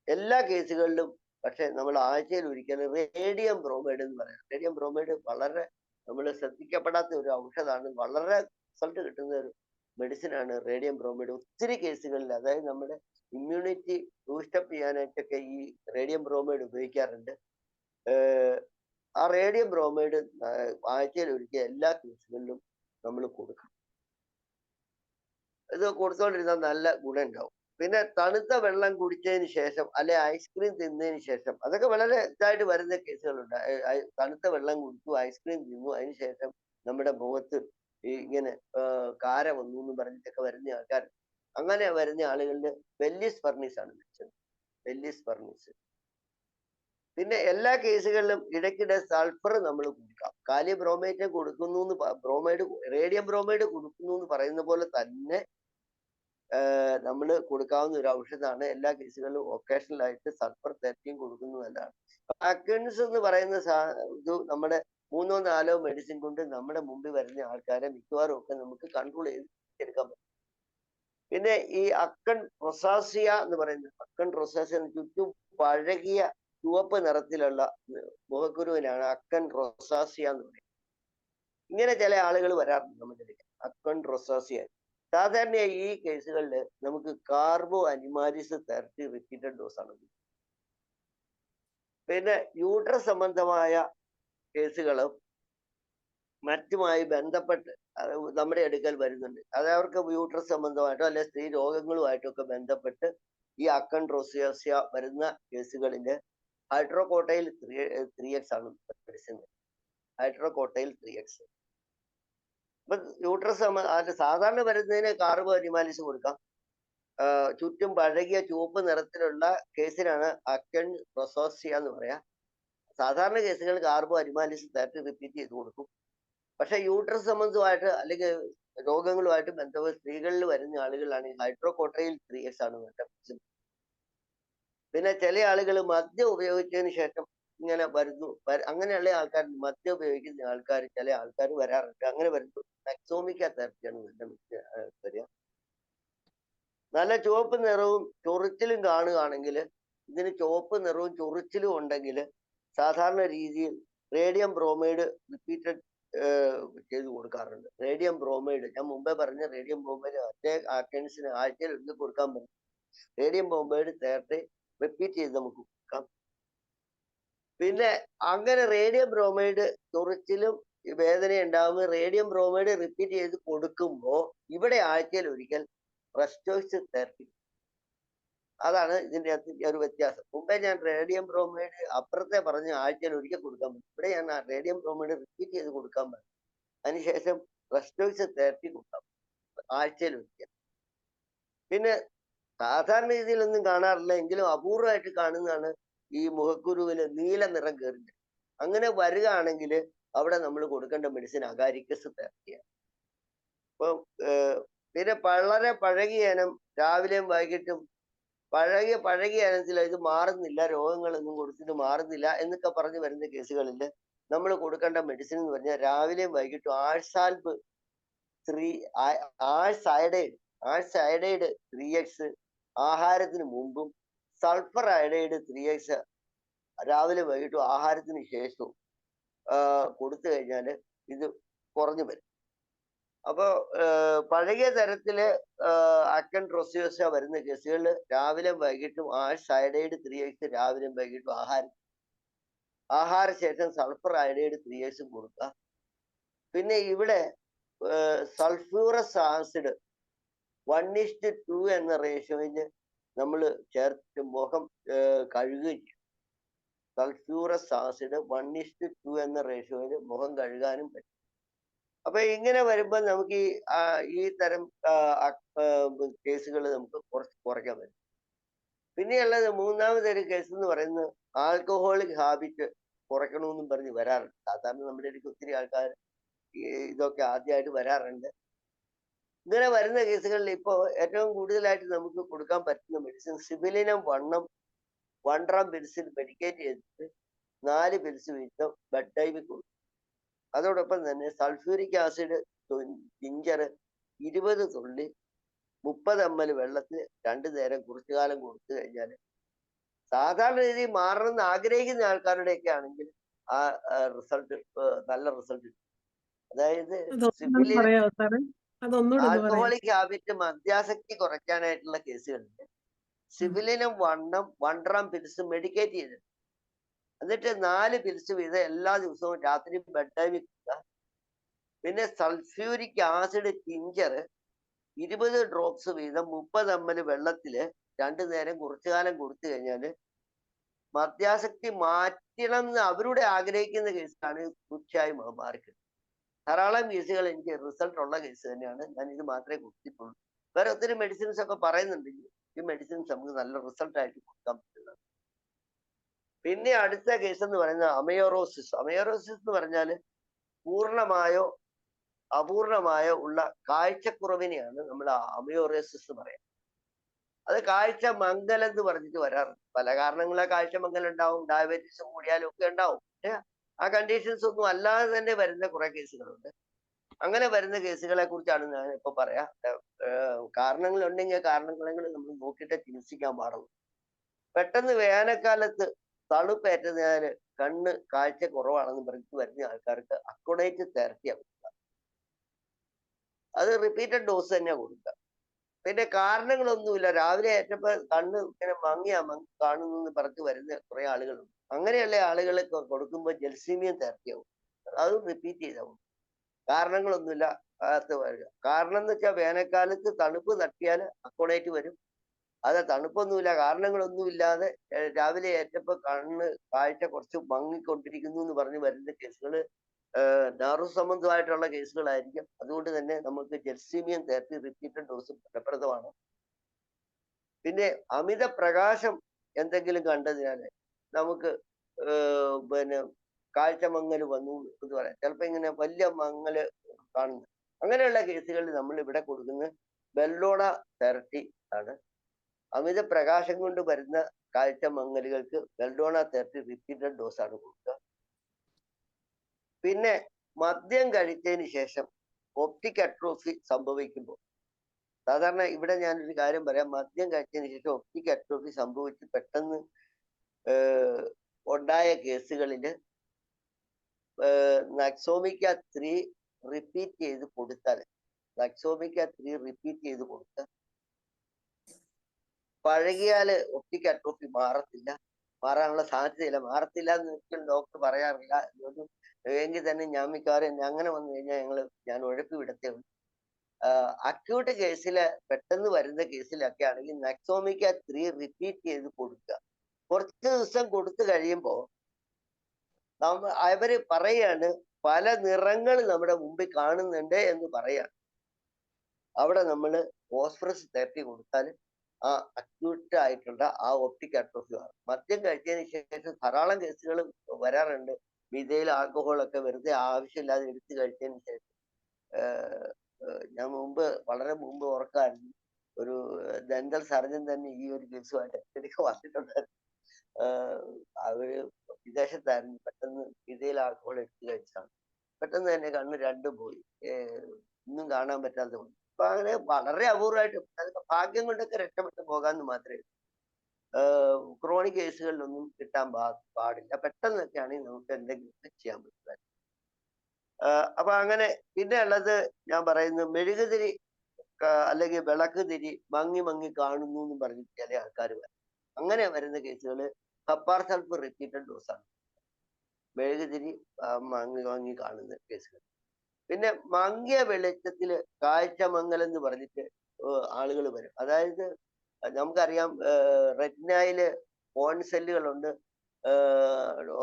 എല്ലാ കേസുകളിലും പക്ഷെ നമ്മൾ ആഴ്ചയിൽ ഒരിക്കൽ റേഡിയം ബ്രോമൈഡ് എന്ന് പറയാം. റേഡിയം ബ്രോമൈഡ് വളരെ നമ്മൾ ശ്രദ്ധിക്കപ്പെടാത്ത ഒരു ഔഷധമാണ്. വളരെ റിസൾട്ട് കിട്ടുന്ന ഒരു മെഡിസിനാണ് റേഡിയം ബ്രോമൈഡ്. ഒത്തിരി കേസുകളിൽ, അതായത് നമ്മുടെ ഇമ്മ്യൂണിറ്റി ബൂസ്റ്റപ്പ് ചെയ്യാനായിട്ടൊക്കെ ഈ റേഡിയം ബ്രോമൈഡ് ഉപയോഗിക്കാറുണ്ട്. ആ റേഡിയം ബ്രോമൈഡ് ആഴ്ചയിൽ ഒരിക്കൽ എല്ലാ കേസുകളിലും നമ്മൾ കൊടുക്കണം. ഇത് കൊടുത്തോണ്ടിരുന്നാൽ നല്ല ഗുണം ഉണ്ടാവും. പിന്നെ തണുത്ത വെള്ളം കുടിച്ചതിന് ശേഷം അല്ലെ ഐസ്ക്രീം തിന്നതിന് ശേഷം, അതൊക്കെ വളരെ ഇതായിട്ട് വരുന്ന കേസുകളുണ്ട്. തണുത്ത വെള്ളം കുടിച്ചു, ഐസ്ക്രീം തിന്നു, അതിന് ശേഷം നമ്മുടെ മുഖത്ത് ഇങ്ങനെ കാര വന്നു എന്ന് പറഞ്ഞിട്ടൊക്കെ വരുന്ന ആൾക്കാർ. അങ്ങനെ വരുന്ന ആളുകളിൽ വെല്ലിസ് ഫർണീസ് ആണ് വെച്ചത്. വെല്ലിസ് ഫർണീസ്. പിന്നെ എല്ലാ കേസുകളിലും ഇടയ്ക്കിടെ സൾഫർ നമ്മൾ കൊടുക്കാം. കാലി ബ്രോമൈറ്റ് കൊടുക്കുന്നു റേഡിയം ബ്രോമൈഡ് കൊടുക്കുന്നു എന്ന് പറയുന്ന പോലെ തന്നെ നമ്മൾ കൊടുക്കാവുന്ന ഒരു ഔഷധമാണ്. എല്ലാ കേസുകളിലും ഒക്കേഷണൽ ആയിട്ട് സൾഫർ തെറാപ്പിയും കൊടുക്കുന്നതല്ലാണ്. അക്കൻസ് എന്ന് പറയുന്ന ഇത് നമ്മുടെ 3-4 മെഡിസിൻ കൊണ്ട് നമ്മുടെ മുമ്പിൽ വരുന്ന ആൾക്കാരെ മിക്കവാറും ഒക്കെ നമുക്ക് കൺട്രോൾ ചെയ്തെടുക്കാൻ പറ്റും. പിന്നെ ഈ അക്കൺ റൊസാസിയ എന്ന് പറയുന്നത്, അക്കൺ റൊസാസിയ ചുറ്റും പഴകിയ ചുവപ്പ് നിറത്തിലുള്ള മുഖക്കുരുവിനാണ് അക്കൺ റൊസാസിയ എന്ന് പറയുന്നത്. ഇങ്ങനെ ചില ആളുകൾ വരാറുണ്ട് നമ്മുടെ അടുക്കൽ അക്കോൺഡ്രോസോസിയ. സാധാരണയായി ഈ കേസുകളിൽ നമുക്ക് കാർബോ അനിമാലിസ് തെറപ്പി റിപ്പീറ്റഡ് ഡോസ് ആണ്. പിന്നെ യൂട്രസ് സംബന്ധമായ കേസുകളും മറ്റുമായി ബന്ധപ്പെട്ട് നമ്മുടെ അടുക്കൽ വരുന്നുണ്ട്. അത് അവർക്ക് യൂട്രസ് സംബന്ധമായിട്ടോ അല്ലെ സ്ത്രീ രോഗങ്ങളുമായിട്ടൊക്കെ ബന്ധപ്പെട്ട് ഈ അക്കോൺഡ്രോസോസിയ വരുന്ന കേസുകളിൽ ഹൈഡ്രോകോട്ടയിൽ 3x ആണ് മെഡിസിൻ. ഹൈഡ്രോകോട്ടയിൽ 3x. അപ്പൊ യൂട്രസ് സാധാരണ വരുന്നതിന് കാർബോ അനിമാലിസ് കൊടുക്കാം. ചുറ്റും പഴകിയ ചുവപ്പ് നിറത്തിലുള്ള കേസിനാണ് അക്കോൺഡ്രോസോസിയ എന്ന് പറയാം. സാധാരണ കേസുകൾ കാർബോ അനിമാലിസ് തെറപ്പി റിപ്പീറ്റ് ചെയ്ത് കൊടുക്കും. പക്ഷെ യൂട്രസ് സംബന്ധമായിട്ട് അല്ലെങ്കിൽ രോഗങ്ങളുമായിട്ട് ബന്ധപ്പെട്ട സ്ത്രീകളിൽ വരുന്ന ആളുകളാണ് ഹൈഡ്രോകോട്ടയിൽ 3x ആണ് വേണ്ടത്. പിന്നെ ചില ആളുകൾ മദ്യം ഉപയോഗിച്ചതിന് ശേഷം ഇങ്ങനെ വരുന്നു. അങ്ങനെയുള്ള ആൾക്കാർ, മദ്യം ഉപയോഗിക്കുന്ന ആൾക്കാർ, ചില ആൾക്കാർ വരാറുണ്ട്. അങ്ങനെ വരുന്നു നെക്സോമിക്ക തെറപ്പിയാണ് വരിക. നല്ല ചുവപ്പ് നിറവും ചൊറിച്ചിലും കാണുകയാണെങ്കിൽ, ഇതിന് ചുവപ്പ് നിറവും ചൊറിച്ചിലും ഉണ്ടെങ്കിൽ സാധാരണ രീതിയിൽ റേഡിയം ബ്രോമൈഡ് റിപ്പീറ്റഡ് ചെയ്ത് കൊടുക്കാറുണ്ട്. റേഡിയം ബ്രോമൈഡ് ഞാൻ മുമ്പേ പറഞ്ഞ റേഡിയം ബ്രോമൈഡ് ആറ്റൻസിന് ആഴ്ചയിൽ ഒരിക്കൽ കൊടുക്കാൻ പറ്റും. റേഡിയം ബ്രോമൈഡ് നേരത്തെ റിപ്പീറ്റ് ചെയ്ത് നമുക്ക് കൊടുക്കാം. പിന്നെ അങ്ങനെ റേഡിയം ബ്രോമൈഡ് ചൊറിച്ചിലും വേദന ഉണ്ടാകുമ്പോൾ റേഡിയം ബ്രോമൈഡ് റിപ്പീറ്റ് ചെയ്ത് കൊടുക്കുമ്പോൾ ഇവിടെ ആഴ്ചയിൽ ഒരിക്കൽ റെസ്റ്റോക്സ് തെറപ്പി. അതാണ് ഇതിൻ്റെ അകത്ത് ഒരു വ്യത്യാസം. മുമ്പേ ഞാൻ റേഡിയം ബ്രോമൈഡ് അപ്പുറത്തെ പറഞ്ഞ് ആഴ്ചയിൽ ഒരിക്കൽ കൊടുക്കാൻ പറ്റും. ഇവിടെ ഞാൻ റേഡിയം ബ്രോമൈഡ് റിപ്പീറ്റ് ചെയ്ത് കൊടുക്കാൻ പറ്റും. അതിനുശേഷം റെസ്റ്റോക്സ് തെറപ്പി കൊടുക്കാം ആഴ്ചയിൽ ഒരിക്കൽ. പിന്നെ സാധാരണ രീതിയിലൊന്നും കാണാറില്ല, എങ്കിലും അപൂർവമായിട്ട് കാണുന്നതാണ് ഈ മുഖക്കുരുവിന് നീല നിറം കയറിയിട്ട്. അങ്ങനെ വരികയാണെങ്കിൽ അവിടെ നമ്മൾ കൊടുക്കേണ്ട മെഡിസിൻ അകാരിക്കസ് തെറപ്പിയാണ്. ഇപ്പം പിന്നെ വളരെ പഴകിയ ഇനം രാവിലെയും വൈകിട്ടും പഴകിയ ഇനത്തിൽ ഇത് മാറുന്നില്ല, രോഗങ്ങളൊന്നും കൊടുത്തിട്ട് മാറുന്നില്ല എന്നൊക്കെ പറഞ്ഞ് വരുന്ന കേസുകളിൽ നമ്മൾ കൊടുക്കേണ്ട മെഡിസിൻ എന്ന് പറഞ്ഞാൽ രാവിലെയും വൈകിട്ടും ആഴ്സാൽബ് 3 ആഴ്സൈഡൈഡ് 3x ആഹാരത്തിന് മുമ്പും സൾഫർ അയഡൈഡ് 3x രാവിലെ വൈകിട്ടും ആഹാരത്തിന് ശേഷവും കൊടുത്തു കഴിഞ്ഞാൽ ഇത് കുറഞ്ഞു വരും. അപ്പൊ പഴകിയ തരത്തില് അക്കോൺഡ്രോസോസിയ വരുന്ന കേസുകളിൽ രാവിലെ വൈകിട്ടും ആഴ്സൈഡൈഡ് 3x രാവിലെയും വൈകിട്ടും ആഹാരശേഷം സൾഫർ അയഡൈഡ് 3x കൊടുക്കുക. പിന്നെ ഇവിടെ സൾഫ്യൂറസ് ആസിഡ് 1:2 എന്ന റേഷ്യോയിൽ നമ്മൾ ചേർത്ത് മുഖം കഴുകുകയും ചെയ്യും. സൾഫ്യൂറസ് ആസിഡ് 1:2 എന്ന റേഷ്യോയിൽ മുഖം കഴുകാനും പറ്റും. അപ്പൊ ഇങ്ങനെ വരുമ്പോൾ നമുക്ക് ഈ തരം കേസുകൾ നമുക്ക് കുറയ്ക്കാൻ പറ്റും. പിന്നെയുള്ളത് മൂന്നാമതൊരു കേസ് എന്ന് പറയുന്നത് ആൽക്കഹോളിക് ഹാബിറ്റ് കുറയ്ക്കണമെന്നും പറഞ്ഞ് വരാറുണ്ട്. സാധാരണ നമ്മുടെ ഇടയ്ക്ക് ഒത്തിരി ആൾക്കാർ ഇതൊക്കെ ആദ്യമായിട്ട് വരാറുണ്ട്. ഇങ്ങനെ വരുന്ന കേസുകളിൽ ഇപ്പോൾ ഏറ്റവും കൂടുതലായിട്ട് നമുക്ക് കൊടുക്കാൻ പറ്റുന്ന മെഡിസിൻ സിബിലിനം 1 പിൽസിൽ മെഡിക്കേറ്റ് ചെയ്തിട്ട് 4 പിൽസ് വീതം ബെഡ് ടൈമിൽ കൊടുക്കും. അതോടൊപ്പം തന്നെ സൾഫ്യൂരിക് ആസിഡ് ജിഞ്ചർ 20 തുള്ളി 30 ml വെള്ളത്തിൽ 2 നേരം കുറച്ചു കാലം കൊടുത്തു കഴിഞ്ഞാൽ സാധാരണ രീതിയിൽ മാറണമെന്ന് ആഗ്രഹിക്കുന്ന ആൾക്കാരുടെയൊക്കെ ആണെങ്കിൽ ആ റിസൾട്ട് നല്ല റിസൾട്ട് കിട്ടും. അതായത് ആൽക്കഹോളിക് ഹാബിറ്റ് മദ്യാസക്തി കുറയ്ക്കാനായിട്ടുള്ള കേസുകളിൽ സിബിലിനം 1 പിൽസ് മെഡിക്കേറ്റ് ചെയ്തിട്ട് എന്നിട്ട് 4 പിൽസ് വീതം എല്ലാ ദിവസവും രാത്രി ബെഡ് ടൈമിൽ കൊടുക്കുക. പിന്നെ സൾഫ്യൂരിക് ആസിഡ് ടിഞ്ചർ 20 ഡ്രോപ്സ് വീതം 30 ml വെള്ളത്തില് 2 നേരം കുറച്ചു കാലം കൊടുത്തു കഴിഞ്ഞാൽ മദ്യാസക്തി മാറ്റണം എന്ന് അവരുടെ ആഗ്രഹിക്കുന്ന കേസാണ് തീർച്ചയായും മാറിക്കിട്ടും. ധാരാളം കേസുകൾ എനിക്ക് റിസൾട്ട് ഉള്ള കേസ് തന്നെയാണ്. ഞാൻ ഇത് മാത്രമേ കൊടുത്തിട്ടുള്ളൂ. വേറെ ഒത്തിരി മെഡിസിൻസ് ഒക്കെ പറയുന്നുണ്ടെങ്കിൽ ഈ മെഡിസിൻസ് നമുക്ക് നല്ല റിസൾട്ട് ആയിട്ട് കൊടുക്കാൻ പറ്റുന്നത്. പിന്നെ അടുത്ത കേസ് എന്ന് പറയുന്നത് അമയോറോസിസ്. അമയോറോസിസ് എന്ന് പറഞ്ഞാൽ പൂർണ്ണമായോ അപൂർണമായോ ഉള്ള കാഴ്ചക്കുറവിനെയാണ് നമ്മൾ അമയോറോസിസ് എന്ന് പറയാം. അത് കാഴ്ച മംഗലം എന്ന് പറഞ്ഞിട്ട് വരാറുണ്ട്. പല കാരണങ്ങളെ കാഴ്ച മംഗലം ഉണ്ടാവും, ഡയബറ്റീസ് കൂടിയാലും ഒക്കെ ഉണ്ടാവും. പക്ഷെ ആ കണ്ടീഷൻസ് ഒന്നും അല്ലാതെ തന്നെ വരുന്ന കുറെ കേസുകളുണ്ട്. അങ്ങനെ വരുന്ന കേസുകളെ കുറിച്ചാണ് ഞാൻ ഇപ്പൊ പറയാം. കാരണങ്ങളുണ്ടെങ്കിൽ കാരണങ്ങളെങ്കിൽ നമ്മൾ നോക്കിയിട്ട് ചികിത്സിക്കാൻ പാടുള്ളൂ. പെട്ടെന്ന് വേനൽക്കാലത്ത് തണുപ്പേറ്റതിനാൽ കണ്ണ് കാഴ്ച കുറവാണെന്ന് പറഞ്ഞ് വരുന്ന ആൾക്കാർക്ക് അക്യുറേറ്റ് തെറപ്പിയാ കൊടുക്കുക. അത് റിപ്പീറ്റഡ് ഡോസ് തന്നെ കൊടുക്കുക. പിന്നെ കാരണങ്ങളൊന്നുമില്ല, രാവിലെ ഏറ്റപ്പോ കണ്ണ് ഇങ്ങനെ മങ്ങി കാണുന്നു എന്ന് പറഞ്ഞ് വരുന്ന കുറെ ആളുകളുണ്ട്. അങ്ങനെയുള്ള ആളുകൾക്ക് കൊടുക്കുമ്പോൾ ജെൽസീമിയം തെറപ്പിയാവും. അതും റിപ്പീറ്റ് ചെയ്താവും. കാരണങ്ങളൊന്നുമില്ല. കാരണം എന്ന് വെച്ചാൽ വേനൽക്കാലത്ത് തണുപ്പ് തട്ടിയാൽ അക്കോണേറ്റ് വരും. അത് തണുപ്പൊന്നുമില്ല, കാരണങ്ങളൊന്നുമില്ലാതെ രാവിലെ ഏറ്റപ്പോ കണ്ണ് കാഴ്ച കുറച്ച് മങ്ങിക്കൊണ്ടിരിക്കുന്നു എന്ന് പറഞ്ഞ് വരുന്ന കേസുകള് നർവ് സംബന്ധമായിട്ടുള്ള കേസുകളായിരിക്കും. അതുകൊണ്ട് തന്നെ നമുക്ക് ജെൽസീമിയം തെറപ്പി റിപ്പീറ്റഡ് ഡോസ് ഫലപ്രദമാണ്. പിന്നെ അമിത പ്രകാശം എന്തെങ്കിലും കണ്ടതിനാല് നമുക്ക് പിന്നെ കാഴ്ച മങ്ങൽ വന്നു എന്ന് പറയാം. ചിലപ്പോ ഇങ്ങനെ വലിയ മങ്ങല് കാണുന്നു. അങ്ങനെയുള്ള കേസുകളിൽ നമ്മൾ ഇവിടെ കൊടുക്കുന്ന ബെല്ലോണ തെറപ്പി ആണ്. അമിത പ്രകാശം കൊണ്ട് വരുന്ന കാഴ്ച മങ്ങലുകൾക്ക് ബെൽഡോണ തെറപ്പി റിപ്പീറ്റഡ് ഡോസ് ആണ് കൊടുക്കുക. പിന്നെ മദ്യം കഴിച്ചതിന് ശേഷം ഒപ്റ്റിക് അട്രോഫി സംഭവിക്കുമ്പോൾ, സാധാരണ ഇവിടെ ഞാനൊരു കാര്യം പറയാം, മദ്യം കഴിച്ചതിന് ശേഷം ഒപ്റ്റിക് അട്രോഫി സംഭവിച്ച് പെട്ടെന്ന് ഉണ്ടായ കേസുകളില് നക്സോമിക്ക 3 റിപ്പീറ്റ് ചെയ്ത് കൊടുത്താൽ, നക്സോമിക്ക 3 റിപ്പീറ്റ് ചെയ്ത് കൊടുത്താൽ പഴകിയാല് ഒപ്റ്റിക് അട്രോഫി മാറത്തില്ല, മാറാനുള്ള സാധ്യതയില്ല. മാറത്തില്ല എന്ന് ഒരിക്കലും ഡോക്ടർ പറയാറില്ല. എങ്കിൽ തന്നെ ഞാൻ മിക്കവാറും അങ്ങനെ വന്നു കഴിഞ്ഞാൽ ഞാൻ ഉഴപ്പി വിടത്തേ ഉള്ളൂ. അക്യൂട്ട് കേസില് പെട്ടെന്ന് വരുന്ന കേസിലൊക്കെ ആണെങ്കിൽ നക്സോമിക്ക 3 റിപ്പീറ്റ് ചെയ്ത് കൊടുക്കുക. കുറച്ച് ദിവസം കൊടുത്തു കഴിയുമ്പോ അവര് പറയാണ് പല നിറങ്ങൾ നമ്മുടെ മുമ്പിൽ കാണുന്നുണ്ട് എന്ന് പറയാണ്. അവിടെ നമ്മൾ ഫോസ്ഫറസ് തെറപ്പി കൊടുത്താൽ ആ അക്യൂട്ട് ആയിട്ടുള്ള ആ ഒപ്റ്റിക് അട്രോഫി മാറും. മദ്യം കഴിച്ചതിന് ശേഷം ധാരാളം കേസുകൾ വരാറുണ്ട്. മിഥൈൽ ആൽക്കഹോളൊക്കെ വെറുതെ ആവശ്യമില്ലാതെ എടുത്തു കഴിച്ചതിന് ശേഷം ഞാൻ വളരെ മുമ്പ് ഓർക്കാറുണ്ട്, ഒരു ഡെന്റൽ സർജൻ തന്നെ ഈ ഒരു കേസുമായിട്ട് എനിക്ക് വന്നിട്ടുണ്ടായിരുന്നു. അവര് വിദേശത്തായിരുന്നു. പെട്ടെന്ന് മിഥൈൽ ആൽക്കഹോൾ എടുത്തു കഴിച്ചാണ്. പെട്ടെന്ന് തന്നെ കണ്ണ് രണ്ടും പോയി, ഒന്നും കാണാൻ പറ്റാതെ പോയി. അപ്പൊ അങ്ങനെ വളരെ അപൂർവമായിട്ട് ഭാഗ്യം കൊണ്ടൊക്കെ രക്ഷപ്പെട്ടു പോകാമെന്ന് മാത്രമേ. ക്രോണിക് കേസുകളിലൊന്നും കിട്ടാൻ പാടില്ല. പെട്ടെന്നൊക്കെ ആണെങ്കിൽ നമുക്ക് എന്തെങ്കിലും ചെയ്യാൻ പറ്റില്ല. അപ്പൊ അങ്ങനെ പിന്നെ ഉള്ളത് ഞാൻ പറയുന്നത്, മെഴുകുതിരി അല്ലെങ്കിൽ വിളക്ക് തിരി മങ്ങി കാണുന്നു എന്ന് പറഞ്ഞിട്ട് ചില ആൾക്കാർ വരും. അങ്ങനെ വരുന്ന കേസുകൾ കപ്പാർ സൾഫ് റിപ്പീറ്റഡ് ഡോസാണ്. മെഴുകുതിരി മങ്ങി കാണുന്ന കേസുകൾ. പിന്നെ മങ്ങിയ വെളിച്ചത്തില് കാഴ്ച മങ്ങൽ എന്ന് പറഞ്ഞിട്ട് ആളുകൾ വരും. അതായത് നമുക്കറിയാം, റെറ്റിനയില് കോൺ സെല്ലുകളുണ്ട്,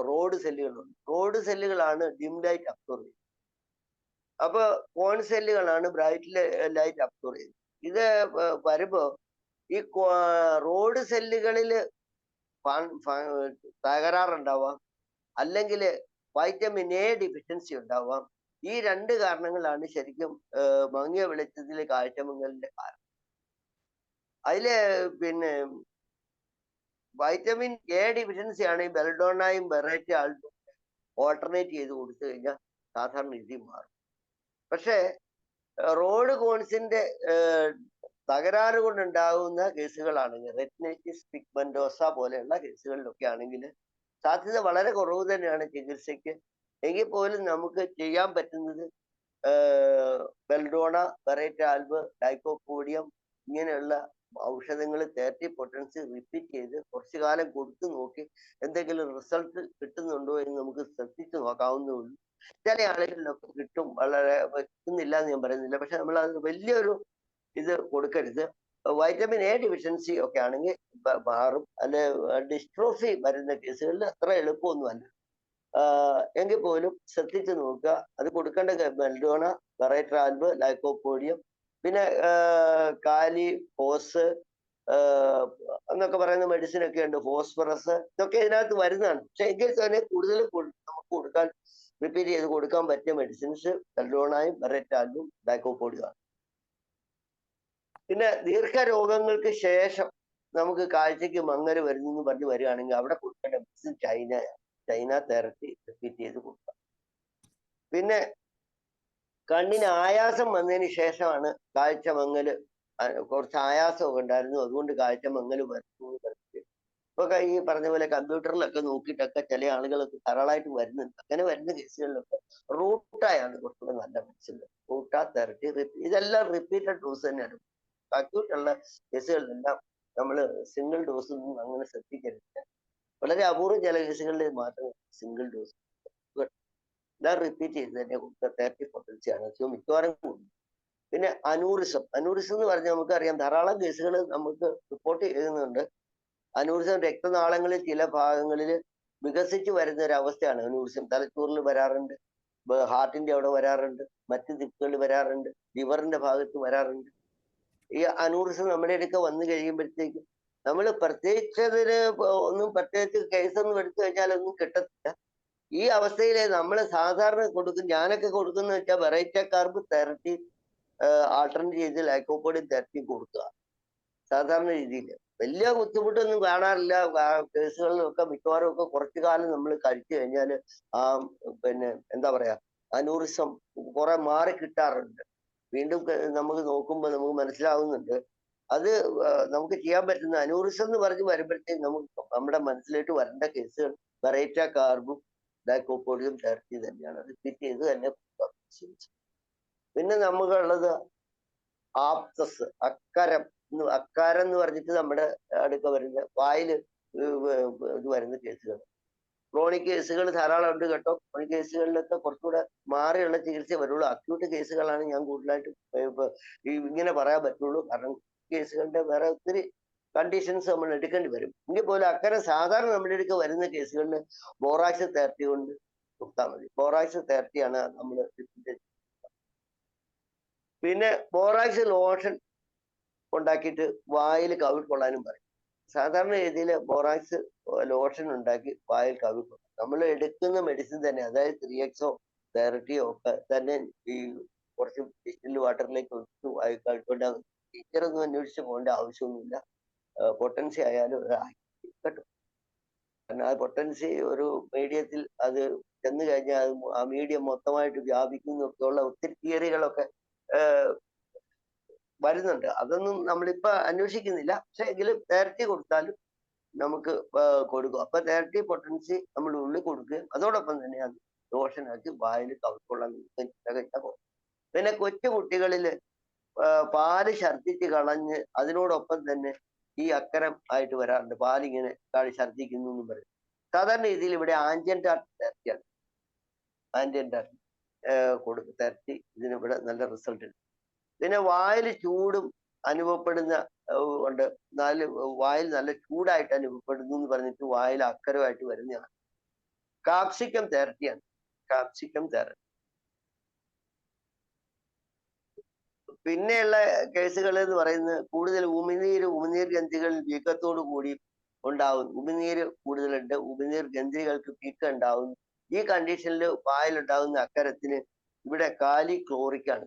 റോഡ് സെല്ലുകളുണ്ട്. റോഡ് സെല്ലുകളാണ് ഡിം ലൈറ്റ് അബ്സോർബ് ചെയ്യുന്നത്. അപ്പൊ കോൺ സെല്ലുകളാണ് ബ്രൈറ്റ് ലൈറ്റ് അബ്സോർബ് ചെയ്യുന്നത്. ഇത് വരുമ്പോ ഈ റോഡ് സെല്ലുകളില് തകരാറുണ്ടാവാം, അല്ലെങ്കിൽ വൈറ്റമിൻ എ ഡിഫിഷ്യൻസി ഉണ്ടാവാം. ഈ 2 കാരണങ്ങളാണ് ശരിക്കും മങ്ങിയ വെളിച്ചത്തിലെ കാഴ്ചമങ്ങലിന്റെ കാരണം. അതില് പിന്നെ വൈറ്റമിൻ എ ഡിഫിഷ്യൻസി ആണെങ്കിൽ ബെൽഡോണയും ബെറേറ്റ ആൾട്ടും ഓൾട്ടർനേറ്റ് ചെയ്ത് കൊടുത്തു കഴിഞ്ഞാൽ സാധാരണ രീതി മാറും. പക്ഷെ റോഡ് കോൺസിന്റെ തകരാറ് കൊണ്ടുണ്ടാകുന്ന കേസുകളാണെങ്കിൽ, റെറ്റിനൈറ്റിസ് പിഗ്മെന്റോസ പോലെയുള്ള കേസുകളിലൊക്കെ ആണെങ്കിൽ സാധ്യത വളരെ കുറവ് തന്നെയാണ് ചികിത്സയ്ക്ക്. എങ്കിൽ പോലും നമുക്ക് ചെയ്യാൻ പറ്റുന്നത് ബെൽഡോണ, ബെറേറ്റ ആൽബ്, ഡൈക്കോപോഡിയം ഇങ്ങനെയുള്ള ഔഷധങ്ങൾ 30 പൊട്ടൻസി റിപ്പീറ്റ് ചെയ്ത് കുറച്ചു കാലം കൊടുത്തു നോക്കി എന്തെങ്കിലും റിസൾട്ട് കിട്ടുന്നുണ്ടോ എന്ന് നമുക്ക് ശ്രദ്ധിച്ചു നോക്കാവുന്നേ ഉള്ളൂ. ചില ആളുകളിലൊക്കെ കിട്ടും, വളരെ കിട്ടുന്നില്ല എന്ന് ഞാൻ പറയുന്നില്ല. പക്ഷെ നമ്മൾ അത് വലിയൊരു ഇത് കൊടുക്കരുത്. വൈറ്റമിൻ എ ഡിഫിഷ്യൻസി ഒക്കെ ആണെങ്കിൽ മാറും. അല്ലെ ഡിസ്ട്രോഫി വരുന്ന കേസുകളിൽ അത്ര എളുപ്പമൊന്നുമല്ല. എങ്കിൽ പോലും ശ്രദ്ധിച്ചു നോക്കുക. അത് കൊടുക്കേണ്ട ബെൽഡോണ, ബെറേറ്റ ആൽബ്, ലൈക്കോപോഡിയം, പിന്നെ കാലി, ഫോസ് എന്നൊക്കെ പറയുന്ന മെഡിസിൻ ഒക്കെ ഉണ്ട്, ഫോസ്ഫറസ്, ഇതൊക്കെ ഇതിനകത്ത് വരുന്നതാണ്. പക്ഷെ എങ്കിൽ തന്നെ കൂടുതൽ നമുക്ക് കൊടുക്കാൻ, റിപ്പീറ്റ് ചെയ്ത് കൊടുക്കാൻ പറ്റിയ മെഡിസിൻസ് ബെൽഡോണയും ബെറേറ്റ ആൽബും ലൈക്കോപോഡിയമാണ്. പിന്നെ ദീർഘരോഗങ്ങൾക്ക് ശേഷം നമുക്ക് കാഴ്ചക്ക് മങ്ങൽ വരുന്നു എന്ന് പറഞ്ഞ് വരികയാണെങ്കിൽ അവിടെ കൊടുക്കേണ്ട മെഡിസിൻ ചൈന തെറപ്പി റിപ്പീറ്റ് ചെയ്ത് കൊടുക്കാം. പിന്നെ കണ്ണിന് ആയാസം വന്നതിന് ശേഷമാണ് കാഴ്ച മങ്ങല്, കുറച്ച് ആയാസമൊക്കെ ഉണ്ടായിരുന്നു, അതുകൊണ്ട് കാഴ്ച മങ്ങൽ വരുന്നു. ഇപ്പൊ ഈ പറഞ്ഞ പോലെ കമ്പ്യൂട്ടറിലൊക്കെ നോക്കിയിട്ടൊക്കെ ചില ആളുകളൊക്കെ ധാരാളമായിട്ട് വരുന്നുണ്ട്. അങ്ങനെ വരുന്ന കേസുകളിലൊക്കെ റൂട്ടായാണ് കുറച്ചുകൂടെ നല്ല മെഡിസിൻ. റൂട്ട, തെറപ്പി, ഇതെല്ലാം റിപ്പീറ്റഡ് ഡോസ് തന്നെയാണ്. ബാക്കിയുള്ള കേസുകളിലെല്ലാം നമ്മൾ സിംഗിൾ ഡോസ് ഒന്നും അങ്ങനെ ശ്രദ്ധിക്കരുത്. വളരെ അപൂർവം ചില കേസുകളിൽ മാത്രം സിംഗിൾ ഡോസ് എല്ലാം റിപ്പീറ്റ് ചെയ്ത് തന്നെ കൊടുക്കുക. തെറപ്പി പൊട്ടൻസിയാണ് മിക്കവാറും കൊടുക്കും. പിന്നെ അനൂറിസം എന്ന് പറഞ്ഞാൽ നമുക്കറിയാം ധാരാളം കേസുകൾ നമുക്ക് റിപ്പോർട്ട് ചെയ്യുന്നുണ്ട്. അനൂറിസം രക്തനാളങ്ങളിൽ ചില ഭാഗങ്ങളിൽ വികസിച്ച് വരുന്ന ഒരു അവസ്ഥയാണ്. അനൂറിസം തലച്ചോറിൽ വരാറുണ്ട്, ഹാർട്ടിന്റെ അവിടെ വരാറുണ്ട്, മറ്റ് ദിക്കുകളിൽ വരാറുണ്ട്, ലിവറിന്റെ ഭാഗത്ത് വരാറുണ്ട്. ഈ അനൂറിസം നമ്മുടെ അടുക്ക വന്നു കഴിയുമ്പോഴത്തേക്കും നമ്മൾ പ്രത്യേകിച്ചതിന് ഒന്നും പ്രത്യേകിച്ച് കേസൊന്നും എടുത്തു കഴിഞ്ഞാൽ ഒന്നും കിട്ടത്തില്ല. ഈ അവസ്ഥയിൽ നമ്മൾ സാധാരണ ഞാനൊക്കെ കൊടുക്കുന്ന വെച്ചാൽ വെറൈറ്റ കാർബ് തെറപ്പി ആൾട്ടർനേറ്റ് ചെയ്ത് ലൈക്കോപോഡിൻ തെറപ്പി കൊടുക്കുക സാധാരണ രീതിയിൽ. വലിയ ബുദ്ധിമുട്ടൊന്നും കാണാറില്ല. കേസുകളിലൊക്കെ മിക്കവാറും ഒക്കെ കുറച്ചു കാലം നമ്മൾ കഴിച്ചു കഴിഞ്ഞാൽ ആ പിന്നെ എന്താ പറയാ അനൂറിസം കുറെ മാറി കിട്ടാറുണ്ട്. വീണ്ടും നമുക്ക് നോക്കുമ്പോൾ നമുക്ക് മനസ്സിലാവുന്നുണ്ട് അത് നമുക്ക് ചെയ്യാൻ പറ്റുന്ന. അനൂറിസം എന്ന് പറഞ്ഞ് വരുമ്പോഴത്തേക്ക് നമുക്ക് നമ്മുടെ മനസ്സിലേക്ക് വരേണ്ട കേസുകൾ വെറൈറ്റ കാർബും ലൈക്കോപോഡിയം തെറപ്പി തന്നെയാണ്. റിപ്പീറ്റ് ചെയ്ത് തന്നെ. പിന്നെ നമുക്കുള്ളത് ആപ്തസ്, അക്കാരം എന്ന് പറഞ്ഞിട്ട് നമ്മുടെ അടുക്ക വരുന്ന വായില് ഇത് വരുന്ന കേസുകൾ. ക്രോണിക് കേസുകൾ ധാരാളം ഉണ്ട് കേട്ടോ. ക്രോണിക് കേസുകളിലൊക്കെ കുറച്ചുകൂടെ മാറിയുള്ള ചികിത്സ വരുള്ളൂ. അക്യൂട്ട് കേസുകളാണ് ഞാൻ കൂടുതലായിട്ട് ഇങ്ങനെ പറയാൻ പറ്റുള്ളൂ. കാരണം കേസുകളുടെ വേറെ ഒത്തിരി കണ്ടീഷൻസ് നമ്മൾ എടുക്കേണ്ടി വരും. എങ്കിൽ പോലും അക്കരം സാധാരണ നമ്മുടെ അടുക്ക വരുന്ന കേസുകളിൽ ബോറാക്സ് തെറപ്പി കൊണ്ട് കൊടുത്താൽ മതി. ബോറാക്സ് തെറപ്പിയാണ് നമ്മൾ. പിന്നെ ബോറാക്സ് ലോഷൻ ഉണ്ടാക്കിയിട്ട് വായിൽ കവിൾക്കൊള്ളാനും പറയും. സാധാരണ രീതിയിൽ ബോറാക്സ് ലോഷൻ ഉണ്ടാക്കി വായിൽ കവിൾക്കൊള്ളാം. നമ്മൾ എടുക്കുന്ന മെഡിസിൻ തന്നെ, അതായത് 3XO തെറപ്പിയോ ഒക്കെ തന്നെ ഈ കുറച്ച് ഡിസ്റ്റിൽ വാട്ടറിലേക്ക് ഒഴിച്ച് വായിൽ കവിൾക്കൊണ്ടാൽ ടീച്ചറൊന്നും അന്വേഷിച്ച് പോകേണ്ട ആവശ്യമൊന്നുമില്ല. പൊട്ടൻസി ആയാലും കേട്ടോ. കാരണം ആ പൊട്ടൻസി ഒരു മീഡിയത്തിൽ അത് ചെന്ന് കഴിഞ്ഞാൽ ആ മീഡിയം മൊത്തമായിട്ട് വ്യാപിക്കുന്നൊക്കെയുള്ള ഒത്തിരി തിയറികളൊക്കെ വരുന്നുണ്ട്. അതൊന്നും നമ്മളിപ്പോ അന്വേഷിക്കുന്നില്ല. പക്ഷെ എങ്കിലും തെറപ്പി കൊടുത്താലും നമുക്ക് കൊടുക്കും. അപ്പൊ തെറപ്പി പൊട്ടൻസി നമ്മൾ ഉള്ളിൽ കൊടുക്കുകയും അതോടൊപ്പം തന്നെ അത് ദോഷനാക്കി വായിൽ കവിൾക്കൊള്ളാൻ പോകും. പിന്നെ കൊച്ചു കുട്ടികളിൽ പാല് ഛർദ്ദിച്ച് കളഞ്ഞ് അതിനോടൊപ്പം തന്നെ ഈ അക്കരം ആയിട്ട് വരാറുണ്ട്. പാലിങ്ങനെ ഛർദ്ദിക്കുന്നു എന്നും പറയും. സാധാരണ രീതിയിൽ ഇവിടെ ആൻജിയൻ ടാർട്ട് തെറപ്പിയാണ്. ആൻജിയൻ ടാർട്ട് തെറപ്പി ഇതിനിവിടെ നല്ല റിസൾട്ട് ഉണ്ട്. പിന്നെ വായിൽ ചൂടും അനുഭവപ്പെടുന്ന ഉണ്ട്. വായിൽ നല്ല ചൂടായിട്ട് അനുഭവപ്പെടുന്നു എന്ന് പറഞ്ഞിട്ട് വായിൽ അക്കരമായിട്ട് വരുന്നതാണ്. കാപ്സിക്കം തെറപ്പിയാണ്. Capsicum therapy. പിന്നെയുള്ള കേസുകൾ എന്ന് പറയുന്നത് കൂടുതൽ ഉമിനീർ ഗ്രന്ഥികളിൽ വീക്കത്തോടു കൂടി ഉണ്ടാവും. ഉമിനീര് കൂടുതലുണ്ട്, ഉമിനീർ ഗ്രന്ഥികൾക്ക് വീക്കം ഉണ്ടാവും. ഈ കണ്ടീഷനിൽ വായിലുണ്ടാകുന്ന അക്കരത്തിന് ഇവിടെ കാലിക്ലോറിക്കാണ്.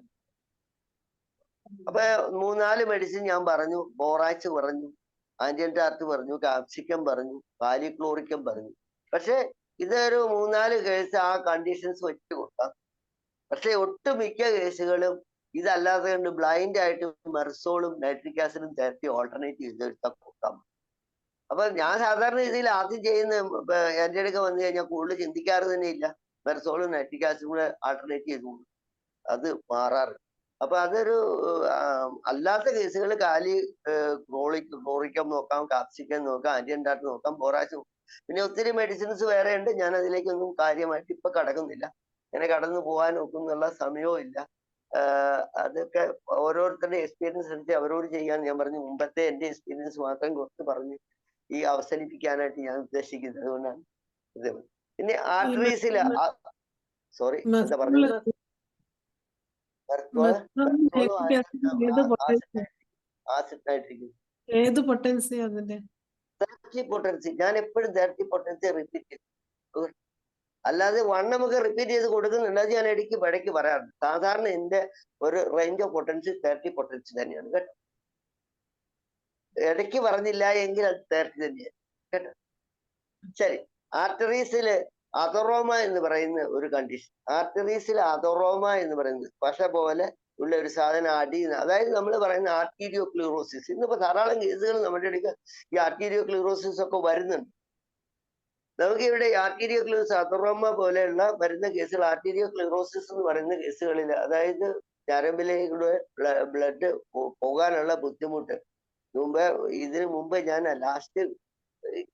അപ്പൊ 3-4 മെഡിസിൻ ഞാൻ പറഞ്ഞു. ബോറാക്സ് പറഞ്ഞു, ആന്റിയൻ ടാർട്ട് പറഞ്ഞു, കാപ്സിക്കം പറഞ്ഞു, കാലിക്ലോറിക്കം പറഞ്ഞു. പക്ഷെ ഇതൊരു 3-4 കേസ് ആ കണ്ടീഷൻസ് വെച്ച് കൊടുക്കാം. പക്ഷെ ഒട്ടുമിക്ക കേസുകളും ഇതല്ലാതെ കൊണ്ട് ബ്ലൈൻഡ് ആയിട്ട് മെർസോളും നൈട്രിക് ആസിഡും തെറപ്പി ഓൾട്ടർനേറ്റ് ചെയ്തെടുത്താൽ കൊടുക്കാം. അപ്പൊ ഞാൻ സാധാരണ രീതിയിൽ ആദ്യം ചെയ്യുന്ന എന്റെ അടുക്ക വന്നു കഴിഞ്ഞാൽ കൂടുതൽ ചിന്തിക്കാറ് തന്നെ ഇല്ല. മെർസോളും നൈട്രിക് ആസിഡും കൂടെ ആൾട്ടർനേറ്റ് ചെയ്തു അത് മാറാറ്. അപ്പൊ അതൊരു അല്ലാത്ത കേസുകൾ ക്ലോറിക്കം നോക്കാം, കാപ്സിക്കം നോക്കാം, ആന്റിയൻ ടാർട്ട് നോക്കാം, ബോറാക്സ്. പിന്നെ ഒത്തിരി മെഡിസിൻസ് വേറെ ഉണ്ട്. ഞാൻ അതിലേക്കൊന്നും കാര്യമായിട്ട് ഇപ്പൊ കടക്കുന്നില്ല. അങ്ങനെ കടന്നു പോകാൻ നോക്കുന്നുള്ള സമയവും ഇല്ല. അതൊക്കെ ഓരോരുത്തരുടെ എക്സ്പീരിയൻസ് എടുത്ത് അവരോട് ചെയ്യാൻ ഞാൻ പറഞ്ഞു. മുമ്പത്തെ എന്റെ എക്സ്പീരിയൻസ് മാത്രം കുറച്ച് പറഞ്ഞ് ഈ അവസാനിപ്പിക്കാനായിട്ട് ഞാൻ ഉദ്ദേശിക്കുന്നത്. അതുകൊണ്ടാണ് ഇത്. പിന്നെ ആർട്ടറീസില് സോറി എന്താ പറഞ്ഞത്? ഏത് പൊട്ടൻസി അതിന്റെ? പൊട്ടൻസി ഞാൻ എപ്പോഴും പൊട്ടൻസി റിപ്പീറ്റ് ചെയ്തു. അല്ലാതെ നമുക്ക് റിപ്പീറ്റ് ചെയ്ത് കൊടുക്കുന്നുണ്ട്. അത് ഞാൻ ഇടയ്ക്ക് പറയാറുണ്ട്. സാധാരണ എന്റെ ഒരു റേഞ്ച് ഓഫ് പൊട്ടൻസി 30 പൊട്ടൻസി തന്നെയാണ് കേട്ടോ. ഇടയ്ക്ക് പറഞ്ഞില്ല എങ്കിൽ അത് 30 തന്നെയാണ് കേട്ടോ. ശരി. ആർട്ടറീസില് അതറോമ എന്ന് പറയുന്ന ഒരു കണ്ടീഷൻ. ആർട്ടറീസിൽ അതറോമ എന്ന് പറയുന്നത് പശ പോലെ ഉള്ള ഒരു സാധനം അതായത് നമ്മൾ പറയുന്ന ആർട്ടീരിയോ ക്ലീറോസിസ്. ഇന്നിപ്പോ ധാരാളം കേസുകൾ നമ്മുടെ ഇടയ്ക്ക് ഈ ആർട്ടീരിയോ ക്ലീറോസിസ് ഒക്കെ വരുന്നുണ്ട്. നമുക്ക് ഇവിടെ ആർട്ടീരിയോ ക്ലീറോസിസ് അതറോമ പോലെയുള്ള വരുന്ന കേസുകൾ ആർട്ടീരിയോ ക്ലീറോസിസ് എന്ന് പറയുന്ന കേസുകളിൽ, അതായത് ഞരമ്പിലൂടെ ബ്ലഡ് പോകാനുള്ള ബുദ്ധിമുട്ട് ഇതിനു മുമ്പ് ഞാൻ ലാസ്റ്റ്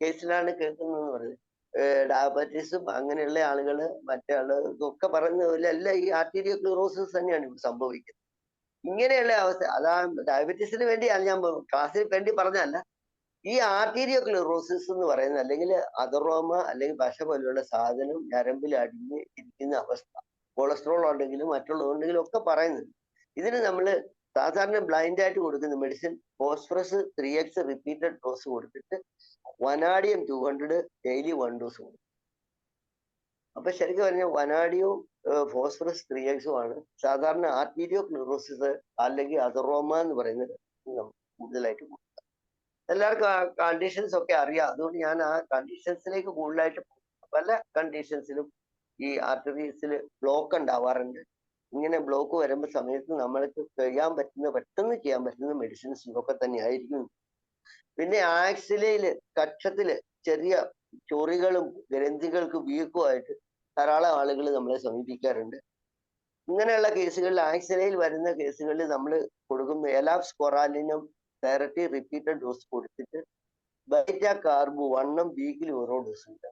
കേസിലാണ് കേൾക്കുന്നതെന്ന് പറഞ്ഞത്. ഡയബറ്റീസും അങ്ങനെയുള്ള ആളുകള് മറ്റേ ഇതൊക്കെ പറയുന്ന പോലെ എല്ലാം ഈ ആർട്ടീരിയോ ക്ലീറോസിസ് തന്നെയാണ് സംഭവിക്കുന്നത്. ഇങ്ങനെയുള്ള അവസ്ഥ അതാ ഡയബറ്റീസിന് വേണ്ടിയാണ് ഞാൻ ക്ലാസ്സിൽ വേണ്ടി പറഞ്ഞതല്ല. ഈ ആർട്ടീരിയോ ക്ലീറോസിസ് എന്ന് പറയുന്നത് അല്ലെങ്കിൽ അതറോമ അല്ലെങ്കിൽ പശ പോലെയുള്ള സാധനം ഞരമ്പിൽ അടിഞ്ഞ് ഇരിക്കുന്ന അവസ്ഥ, കൊളസ്ട്രോൾ ഉണ്ടെങ്കിലും മറ്റുള്ളതുണ്ടെങ്കിലും ഒക്കെ പറയുന്നുണ്ട്. ഇതിന് നമ്മൾ സാധാരണ ബ്ലൈൻഡ് ആയിട്ട് കൊടുക്കുന്ന medicine phosphorus 3x repeated dose കൊടുത്തിട്ട് വനാഡിയം 200 ഡെയിലി 1 ഡോസ് കൊടുക്കും. അപ്പൊ ശരിക്കും പറഞ്ഞാൽ വനാഡിയവും ഫോസ്ഫറസ് 3x ആണ് സാധാരണ ആർട്ടീരിയോ ക്ലീറോസിസ് അല്ലെങ്കിൽ അതറോമ എന്ന് പറയുന്നത് കൂടുതലായിട്ട് കൊടുക്കുക. എല്ലാവർക്കും ആ കണ്ടീഷൻസ് ഒക്കെ അറിയാം. അതുകൊണ്ട് ഞാൻ ആ കണ്ടീഷൻസിലേക്ക് കൂടുതലായിട്ട് പല കണ്ടീഷൻസിലും ഈ ആർട്ടറീസിൽ ബ്ലോക്ക് ഉണ്ടാവാറുണ്ട്. ഇങ്ങനെ ബ്ലോക്ക് വരുമ്പോൾ സമയത്ത് നമ്മൾക്ക് പെട്ടെന്ന് ചെയ്യാൻ പറ്റുന്ന മെഡിസിൻസ് ഇതൊക്കെ തന്നെ ആയിരിക്കും. പിന്നെ ആക്സിലയില് കക്ഷത്തില് ചെറിയ ചൊറികളും ഗ്രന്ഥികൾക്ക് വീക്കവുമായിട്ട് ധാരാളം ആളുകൾ നമ്മളെ സമീപിക്കാറുണ്ട്. ഇങ്ങനെയുള്ള കേസുകളിൽ ആക്സിലയിൽ വരുന്ന കേസുകളിൽ നമ്മൾ കൊടുക്കുന്ന എലാപ്സ്കൊറാലിനും തെറപ്പി റിപ്പീറ്റഡ് ഡോസ് കൊടുത്തിട്ട് ബൈറ്റാ കാർബ് 1 വീക്കിൽ ഓരോ ഡോസ് ഉണ്ട്.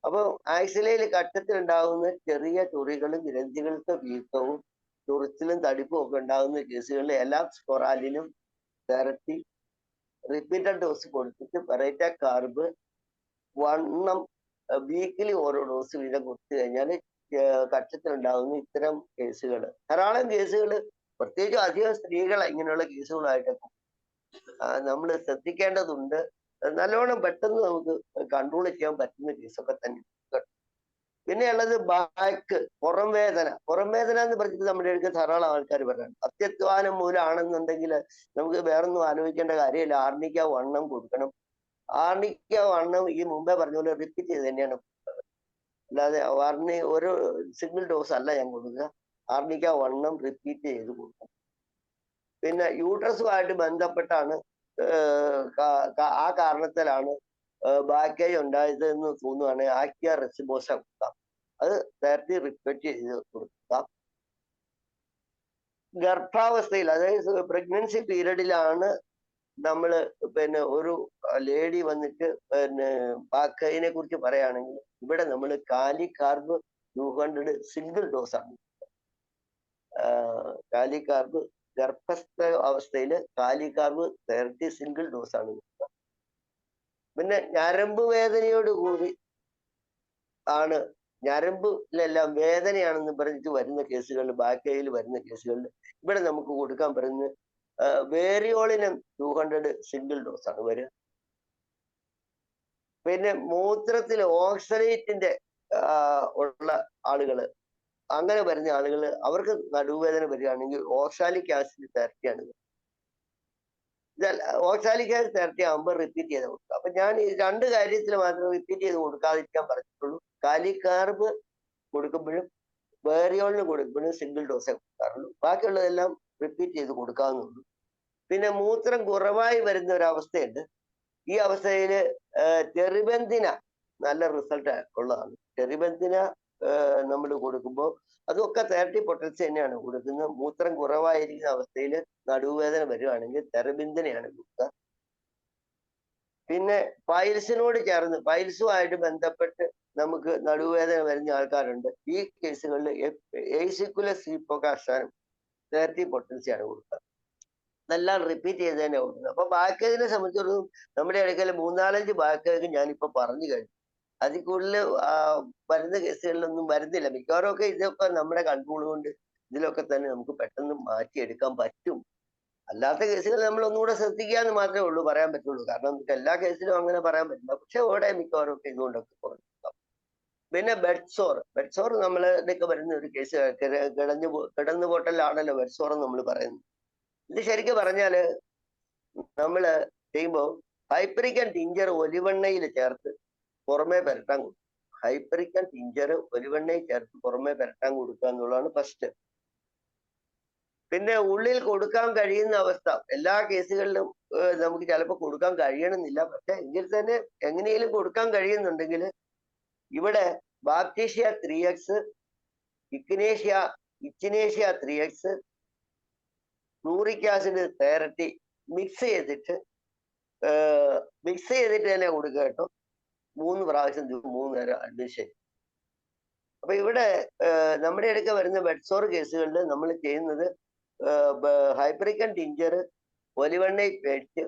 അപ്പൊ ആക്സിലയിൽ കക്ഷത്തിൽ ഉണ്ടാകുന്ന ചെറിയ ചൊറികളും ഗ്രന്ഥികൾക്ക് വീക്കവും ചൊറിച്ചിലും തടിപ്പും ഒക്കെ ഉണ്ടാകുന്ന കേസുകളിൽ എലാപ്സ്കൊറാലിനും തെറപ്പി റിപ്പീറ്റഡ് ഡോസ് കൊടുത്തിട്ട് ബൈറ്റാ കാർബ് 1 വീക്കിലി ഓരോ ഡോസ് വീതം കൊടുത്തു കഴിഞ്ഞാൽ കക്ഷത്തിലുണ്ടാകുന്ന ഇത്തരം കേസുകൾ ധാരാളം കേസുകൾ, പ്രത്യേകിച്ച് അധികം സ്ത്രീകൾ ഇങ്ങനെയുള്ള കേസുകളായിട്ടൊക്കെ നമ്മൾ ശ്രദ്ധിക്കേണ്ടതുണ്ട്. നല്ലോണം പെട്ടെന്ന് നമുക്ക് കൺട്രോൾ ചെയ്യാൻ പറ്റുന്ന കേസൊക്കെ തന്നെ. പിന്നെ ഉള്ളത് ബാക്ക് പുറം വേദന എന്ന് പറഞ്ഞിട്ട് നമ്മുടെ അടുത്ത് ധാരാളം ആൾക്കാർ പറയുന്നുണ്ട്. അത്യധ്വാനം മൂലമാണെന്നുണ്ടെങ്കിൽ നമുക്ക് വേറൊന്നും ആലോചിക്കേണ്ട കാര്യമില്ല, ആർണിക്ക 1 കൊടുക്കണം. ആർണിക്ക 1 ഈ മുമ്പേ പറഞ്ഞ പോലെ റിപ്പീറ്റ് ചെയ്ത് തന്നെയാണ്, അല്ലാതെ ഒരു സിംഗിൾ ഡോസ് അല്ല ഞാൻ കൊടുക്കുക. ആർണിക്ക 1 റിപ്പീറ്റ് ചെയ്ത് കൊടുക്കണം. പിന്നെ യൂട്രസുമായിട്ട് ബന്ധപ്പെട്ടാണ് ആ കാരണത്തിലാണ് ബാക്കൈ ഉണ്ടായത് എന്ന് തോന്നുകയാണെങ്കിൽ ആക്ടിയ റെസിബോസ കൊടുക്കാം. അത് നേരത്തെ റിപ്പീറ്റ് ചെയ്ത് കൊടുക്കാം. ഗർഭാവസ്ഥയിൽ അതായത് പ്രഗ്നൻസി പീരീഡിലാണ് നമ്മൾ പിന്നെ ഒരു ലേഡി വന്നിട്ട് പിന്നെ ബാക്കൈനെ കുറിച്ച് പറയുകയാണെങ്കിൽ ഇവിടെ നമ്മൾ കാലികാർബ് 200 സിംഗിൾ ഡോസ് ആണ്. കാലികാർബ് ഗർഭസ്ഥ അവസ്ഥയില് കാലികാർബ് 30 സിംഗിൾ ഡോസ് ആണ്. പിന്നെ ഞരമ്പ് വേദനയോട് കൂടി ആണ്, ഞരമ്പിലെല്ലാം വേദനയാണെന്ന് പറഞ്ഞിട്ട് വരുന്ന കേസുകളിൽ, ബാക്കയിൽ വരുന്ന കേസുകളിൽ ഇവിടെ നമുക്ക് കൊടുക്കാൻ പറയുന്നത് വേരിയോളിനം 200 സിംഗിൾ ഡോസ് ആണ് വരിക. പിന്നെ മൂത്രത്തിൽ ഓക്സലേറ്റിന്റെ ഉള്ള ആളുകള്, അങ്ങനെ വരുന്ന ആളുകൾ അവർക്ക് നടുവേദന വരികയാണെങ്കിൽ ഓക്സാലിക് ആസിഡ് തെറപ്പിയാണ്. ഓക്സാലിക് ആസിഡ് തെറപ്പി ആകുമ്പോൾ റിപ്പീറ്റ് ചെയ്ത് കൊടുക്കുക. അപ്പൊ ഞാൻ ഈ 2 കാര്യത്തിൽ മാത്രം റിപ്പീറ്റ് ചെയ്ത് കൊടുക്കാതിരിക്കാൻ പറഞ്ഞിട്ടുള്ളൂ. കാലികാർബ് കൊടുക്കുമ്പോഴും വേരിയോളിന് കൊടുക്കുമ്പോഴും സിംഗിൾ ഡോസേ കൊടുക്കാറുള്ളൂ. ബാക്കിയുള്ളതെല്ലാം റിപ്പീറ്റ് ചെയ്ത് കൊടുക്കാവുന്നുള്ളൂ. പിന്നെ മൂത്രം കുറവായി വരുന്ന ഒരു അവസ്ഥയുണ്ട്. ഈ അവസ്ഥയിൽ ടെറിബെന്തിന നല്ല റിസൾട്ട് ഉള്ളതാണ്. ടെറിബെന്തിന നമ്മൾ കൊടുക്കുമ്പോൾ അതൊക്കെ 30 പൊട്ടൻസി തന്നെയാണ് കൊടുക്കുന്നത്. മൂത്രം കുറവായിരിക്കുന്ന അവസ്ഥയിൽ നടുവേദന വരുവാണെങ്കിൽ ടെറിബെന്തിനയാണ് കൊടുക്കുക. പിന്നെ പൈൽസിനോട് ചേർന്ന് പൈൽസുമായിട്ട് ബന്ധപ്പെട്ട് നമുക്ക് നടുവേദന വരുന്ന ആൾക്കാരുണ്ട്. ഈ കേസുകളിൽ എയ്സിക്കുലസ് ഹീപ്പോകാസ്റ്റാനും 30 പൊട്ടൻസിയാണ് കൊടുക്കുക. ഇതെല്ലാം റിപ്പീറ്റ് ചെയ്ത് തന്നെ കൊടുക്കുന്നത്. അപ്പൊ ബാക്കേജിനെ സംബന്ധിച്ചിടത്തോളം നമ്മുടെ ഇടയ്ക്കൽ 3-4 ബാക്കേജ് ഞാനിപ്പോ പറഞ്ഞു കഴിഞ്ഞു. അതിൽ കൂടുതൽ വരുന്ന കേസുകളിലൊന്നും വരുന്നില്ല. മിക്കവാറും ഒക്കെ ഇതൊക്കെ നമ്മുടെ കൺട്രോൾ കൊണ്ട് ഇതിലൊക്കെ തന്നെ നമുക്ക് പെട്ടെന്ന് മാറ്റിയെടുക്കാൻ പറ്റും. അല്ലാത്ത കേസുകൾ നമ്മൾ ഒന്നുകൂടെ ശ്രദ്ധിക്കുക എന്ന് മാത്രമേ ഉള്ളൂ, പറയാൻ പറ്റുള്ളൂ. കാരണം നമുക്ക് എല്ലാ കേസിലും അങ്ങനെ പറയാൻ പറ്റില്ല. പക്ഷെ ഇവിടെ മിക്കവാറും ഒക്കെ ഇതുകൊണ്ടൊക്കെ കുറഞ്ഞു. പിന്നെ ബെഡ്സോർ നമ്മളിതൊക്കെ വരുന്ന ഒരു കേസ്, കിടന്നു പൊട്ടലാണല്ലോ ബെഡ്സോർ നമ്മൾ പറയുന്നത്. ഇത് ശരിക്കും പറഞ്ഞാല് നമ്മള് ചെയ്യുമ്പോൾ ഹൈപ്പറിക്കൻ ടിഞ്ചർ ഒലിവെണ്ണയിൽ ചേർത്ത് പുറമേ പുരട്ടാൻ കൊടുക്കും. ഹൈപ്പറിക്കൻ ടിഞ്ചർ ഒലിവെണ്ണയിൽ ചേർത്ത് പുറമേ പുരട്ടാൻ കൊടുക്കുക എന്നുള്ളതാണ് ഫസ്റ്റ്. പിന്നെ ഉള്ളിൽ കൊടുക്കാൻ കഴിയുന്ന അവസ്ഥ എല്ലാ കേസുകളിലും നമുക്ക് ചിലപ്പോൾ കൊടുക്കാൻ കഴിയണമെന്നില്ല. പക്ഷെ എങ്കിൽ തന്നെ എങ്ങനെയും കൊടുക്കാൻ കഴിയുന്നുണ്ടെങ്കിൽ ഇവിടെ baptisia 3x, ഇച്ചിനേഷ്യ 3x, fluoric acid തേരട്ടി mix ചെയ്തിട്ട് തന്നെ കൊടുക്കുക കേട്ടോ. 3 പ്രാവശ്യം 3 നേരം അഡ്മിഷൻ. അപ്പൊ ഇവിടെ നമ്മുടെ അടുക്ക വരുന്ന ബെഡ്സോർ കേസുകളിൽ നമ്മൾ ചെയ്യുന്നത് ഹൈപ്പറിക്കൻ ടിഞ്ചർ ഒലിവെണ്ണയിൽ പേടിച്ച്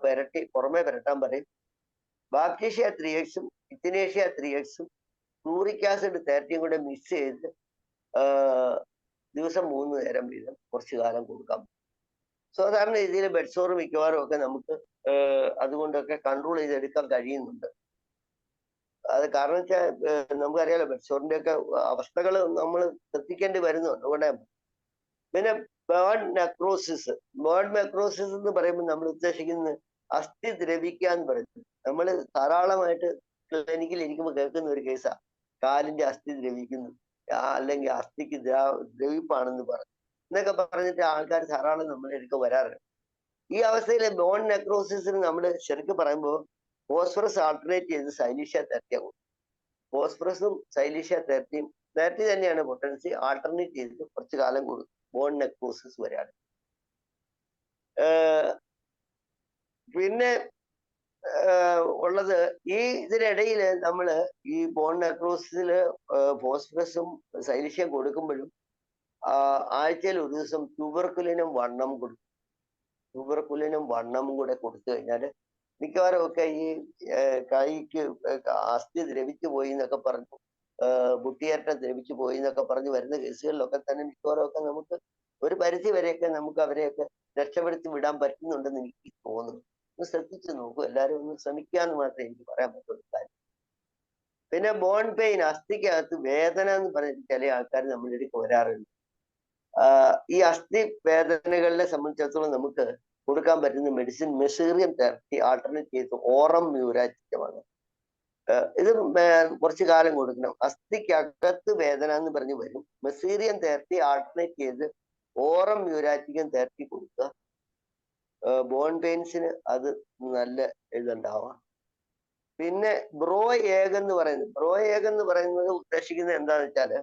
പുരട്ടി പുറമെ പുരട്ടാൻ പറയും. Baptisia 3x, ഇത്തിനേഷ്യ 3x, fluoric acid 30 കൂടെ മിക്സ് ചെയ്ത് ദിവസം 3 നേരം വീതം കുറച്ചു കാലം കൊടുക്കാം. സാധാരണ രീതിയിൽ ബെഡ്സോർ മിക്കവാറും ഒക്കെ നമുക്ക് അതുകൊണ്ടൊക്കെ കൺട്രോൾ ചെയ്തെടുക്കാൻ കഴിയുന്നുണ്ട്. അത് കാരണം വെച്ചാൽ നമുക്കറിയാലോ ബെഡ്സോറിന്റെ ഒക്കെ അവസ്ഥകൾ നമ്മൾ ശ്രദ്ധിക്കേണ്ടി വരുന്നുണ്ട്. അതുകൊണ്ട് പിന്നെ ബേൺ നെക്രോസിസ് എന്ന് പറയുമ്പോൾ നമ്മൾ ഉദ്ദേശിക്കുന്നത് അസ്ഥി ദ്രവിക്കുക എന്ന് പറയുന്നത്. നമ്മൾ ധാരാളമായിട്ട് ക്ലിനിക്കിൽ ഇരിക്കുമ്പോൾ കേൾക്കുന്ന ഒരു കേസാണ് കാലിന്റെ അസ്ഥി ദ്രവിക്കുന്നു, അല്ലെങ്കിൽ അസ്ഥിക്ക് ദ്രവിപ്പാണെന്ന് പറഞ്ഞു എന്നൊക്കെ പറഞ്ഞിട്ട് ആൾക്കാർ ധാരാളം നമ്മളെ എടുക്ക വരാറുണ്ട്. ഈ അവസ്ഥയിൽ ബോൺ നെക്രോസിസിന് നമ്മൾ ശരിക്കും പറയുമ്പോൾ ഫോസ്ഫറസ് ആൾട്ടർനേറ്റ് ചെയ്ത് സൈലീഷ്യ 30 ആകും. ഫോസ്ഫറസും സൈലീഷ്യ 30 തന്നെയാണ് പൊട്ടൻസി. ആൾട്ടർനേറ്റ് ചെയ്ത് കുറച്ചു കാലം കൊടുക്കും ബോൺ നെക്രോസിസ് വരാണ്. പിന്നെ ഉള്ളത് ഈ ഇതിനിടയിൽ നമ്മൾ ഈ ബോൺ നെക്രോസിസില് ഫോസ്ഫറസും സൈലീഷ്യം കൊടുക്കുമ്പോഴും ആഴ്ചയിൽ ഒരു ദിവസം ട്യൂബർക്കുലിനും വണ്ണും കൊടുക്കും. ട്യൂബർക്കുലിനും വണ്ണും കൂടെ കൊടുത്തു കഴിഞ്ഞാൽ മിക്കവാറും ഒക്കെ ഈ കൈക്ക് അസ്ഥി ദ്രവിച്ചു പോയി എന്നൊക്കെ പറഞ്ഞു, ബുട്ടിയേറ്റം ദ്രവിച്ചു പോയി എന്നൊക്കെ പറഞ്ഞു വരുന്ന കേസുകളിലൊക്കെ തന്നെ മിക്കവാറും ഒക്കെ നമുക്ക് ഒരു പരിധി വരെയൊക്കെ നമുക്ക് അവരെയൊക്കെ രക്ഷപ്പെടുത്തി വിടാൻ പറ്റുന്നുണ്ടെന്ന് എനിക്ക് തോന്നുന്നു. ഒന്ന് ശ്രദ്ധിച്ചു നോക്കൂ, എല്ലാവരും ഒന്ന് ശ്രമിക്കാന്ന് മാത്രമേ എനിക്ക് പറയാൻ പറ്റുള്ളൂ കാര്യം. പിന്നെ ബോൺ പെയിൻ, അസ്ഥിക്കകത്ത് വേദന എന്ന് പറഞ്ഞിട്ട് ചില ആൾക്കാർ നമ്മുടെ ഇടയ്ക്ക് വരാറുണ്ട്. ഈ അസ്ഥി വേദനകളെ സംബന്ധിച്ചിടത്തോളം നമുക്ക് കൊടുക്കാൻ പറ്റുന്ന മെഡിസിൻ മെസീറിയം തെറാപ്പി ആൾട്ടർനേറ്റ് ചെയ്ത് ഓറം മ്യൂരാറ്റിക്കമാണ്. ഇത് കുറച്ചു കാലം കൊടുക്കണം. അസ്ഥിക്കകത്ത് വേദന എന്ന് പറഞ്ഞ് വരും. മെസീറിയം തെറാപ്പി ആൾട്ടർനേറ്റ് ചെയ്ത് ഓറം മ്യൂരാറ്റിക്കം തെറാപ്പി കൊടുക്കുക. ബോൺ പെയിൻസിന് അത് നല്ല ഇതുണ്ടാവാം. പിന്നെ ബ്രോ ഏഗ് എന്ന് പറയുന്നത് ഉദ്ദേശിക്കുന്നത് എന്താന്ന് വെച്ചാല്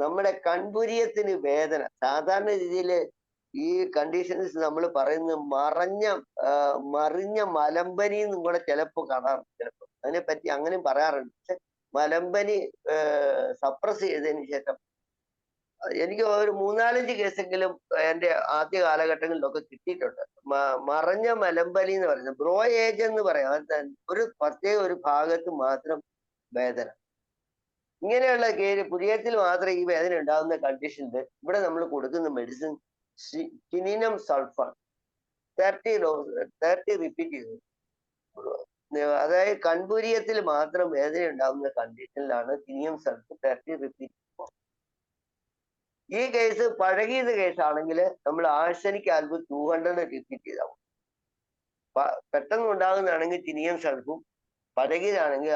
നമ്മുടെ കൺപുരിയത്തിന് വേദന. സാധാരണ രീതിയിൽ ഈ കണ്ടീഷൻസ് നമ്മൾ പറയുന്നത് മറിഞ്ഞ മലമ്പനി എന്നും കൂടെ ചിലപ്പോൾ കാണാറുണ്ട്. ചിലപ്പോൾ അതിനെപ്പറ്റി അങ്ങനെയും പറയാറുണ്ട്. പക്ഷെ മലമ്പനി സപ്രസ് ചെയ്തതിന് ശേഷം എനിക്ക് ഒരു 3-4 കേസെങ്കിലും എൻ്റെ ആദ്യ കാലഘട്ടങ്ങളിലൊക്കെ കിട്ടിയിട്ടുണ്ട്. മറഞ്ഞ മലമ്പനി എന്ന് പറയുന്നത് ബ്രോ ഏജ് എന്ന് പറയാം. ഒരു പ്രത്യേക ഒരു ഭാഗത്ത് മാത്രം വേദന. ഇങ്ങനെയുള്ള പുരിയത്തിൽ മാത്രം ഈ വേദന ഉണ്ടാകുന്ന കണ്ടീഷനിൽ ഇവിടെ നമ്മൾ കൊടുക്കുന്ന മെഡിസിൻ കിനിനം സൾഫാൺ 30 റിപ്പീറ്റ് ചെയ്തു. അതായത് കൺപുരിയത്തിൽ മാത്രം വേദന ഉണ്ടാകുന്ന കണ്ടീഷനിലാണ് കിനിയം സൾഫ് 30 റിപ്പീറ്റ്. ഈ കേസ് പഴകിയത് കേസാണെങ്കിൽ നമ്മൾ ആഴ്സനിക് ആൽബം 200 റിപ്പീറ്റ് ചെയ്താവും. പെട്ടെന്ന് ഉണ്ടാകുന്നതാണെങ്കിൽ കിനിയം സൾഫും, പഴകിയതാണെങ്കിൽ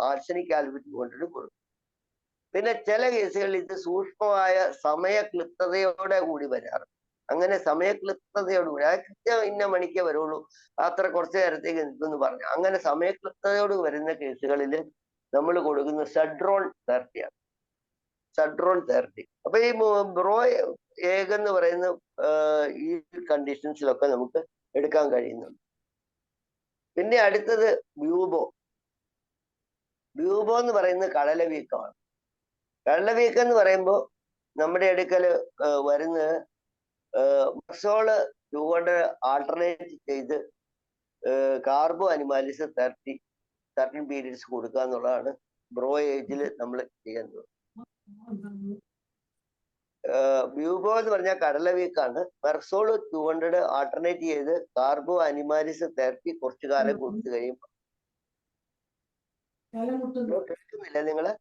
ആഴ്സനിക് ആൽബം 200 കൊടുക്കും. പിന്നെ ചില കേസുകളിൽ ഇത് സൂക്ഷ്മമായ സമയക്ലിപ്തതയോടെ കൂടി വരാറുണ്ട്. അങ്ങനെ സമയക്ലിപ്തതയോടുകൂടി കൃത്യം ഇന്ന മണിക്കേ വരുള്ളൂ, അത്ര കുറച്ചു നേരത്തേക്ക് നിൽക്കുമെന്ന് പറഞ്ഞു അങ്ങനെ സമയക്ലിപ്തതയോട് വരുന്ന കേസുകളിൽ നമ്മൾ കൊടുക്കുന്ന സഡ്രോൺ തെറാപ്പിയാണ്. അപ്പൊ ഈ ബ്രോ ഏഗ് എന്ന് പറയുന്ന ഈ കണ്ടീഷൻസിലൊക്കെ നമുക്ക് എടുക്കാൻ കഴിയുന്നുണ്ട്. പിന്നെ അടുത്തത് ബ്യൂബോ എന്ന് പറയുന്നത് കടലവീക്കമാണ്. കടലവീക്കം എന്ന് പറയുമ്പോൾ നമ്മുടെ അടുക്കൽ വരുന്നത് മക്സോള് 200 ആൾട്ടർനേറ്റ് ചെയ്ത് കാർബോ അനിമാലിസ് 13 പീരീഡ്സ് കൊടുക്കുക എന്നുള്ളതാണ് ബ്രോ ഏജിൽ നമ്മൾ ചെയ്യുന്നത്. ബ്യൂബോ എന്ന് പറഞ്ഞാൽ കടലവീക്കാണ്. മെർസോള് 200 ആൾട്ടർനേറ്റ് ചെയ്ത് കാർബോ അനിമാലിസ് 30 കുറച്ചു കാലം കൊടുത്തു കഴിയുമ്പോൾ കേൾക്കുന്നില്ല നിങ്ങള്?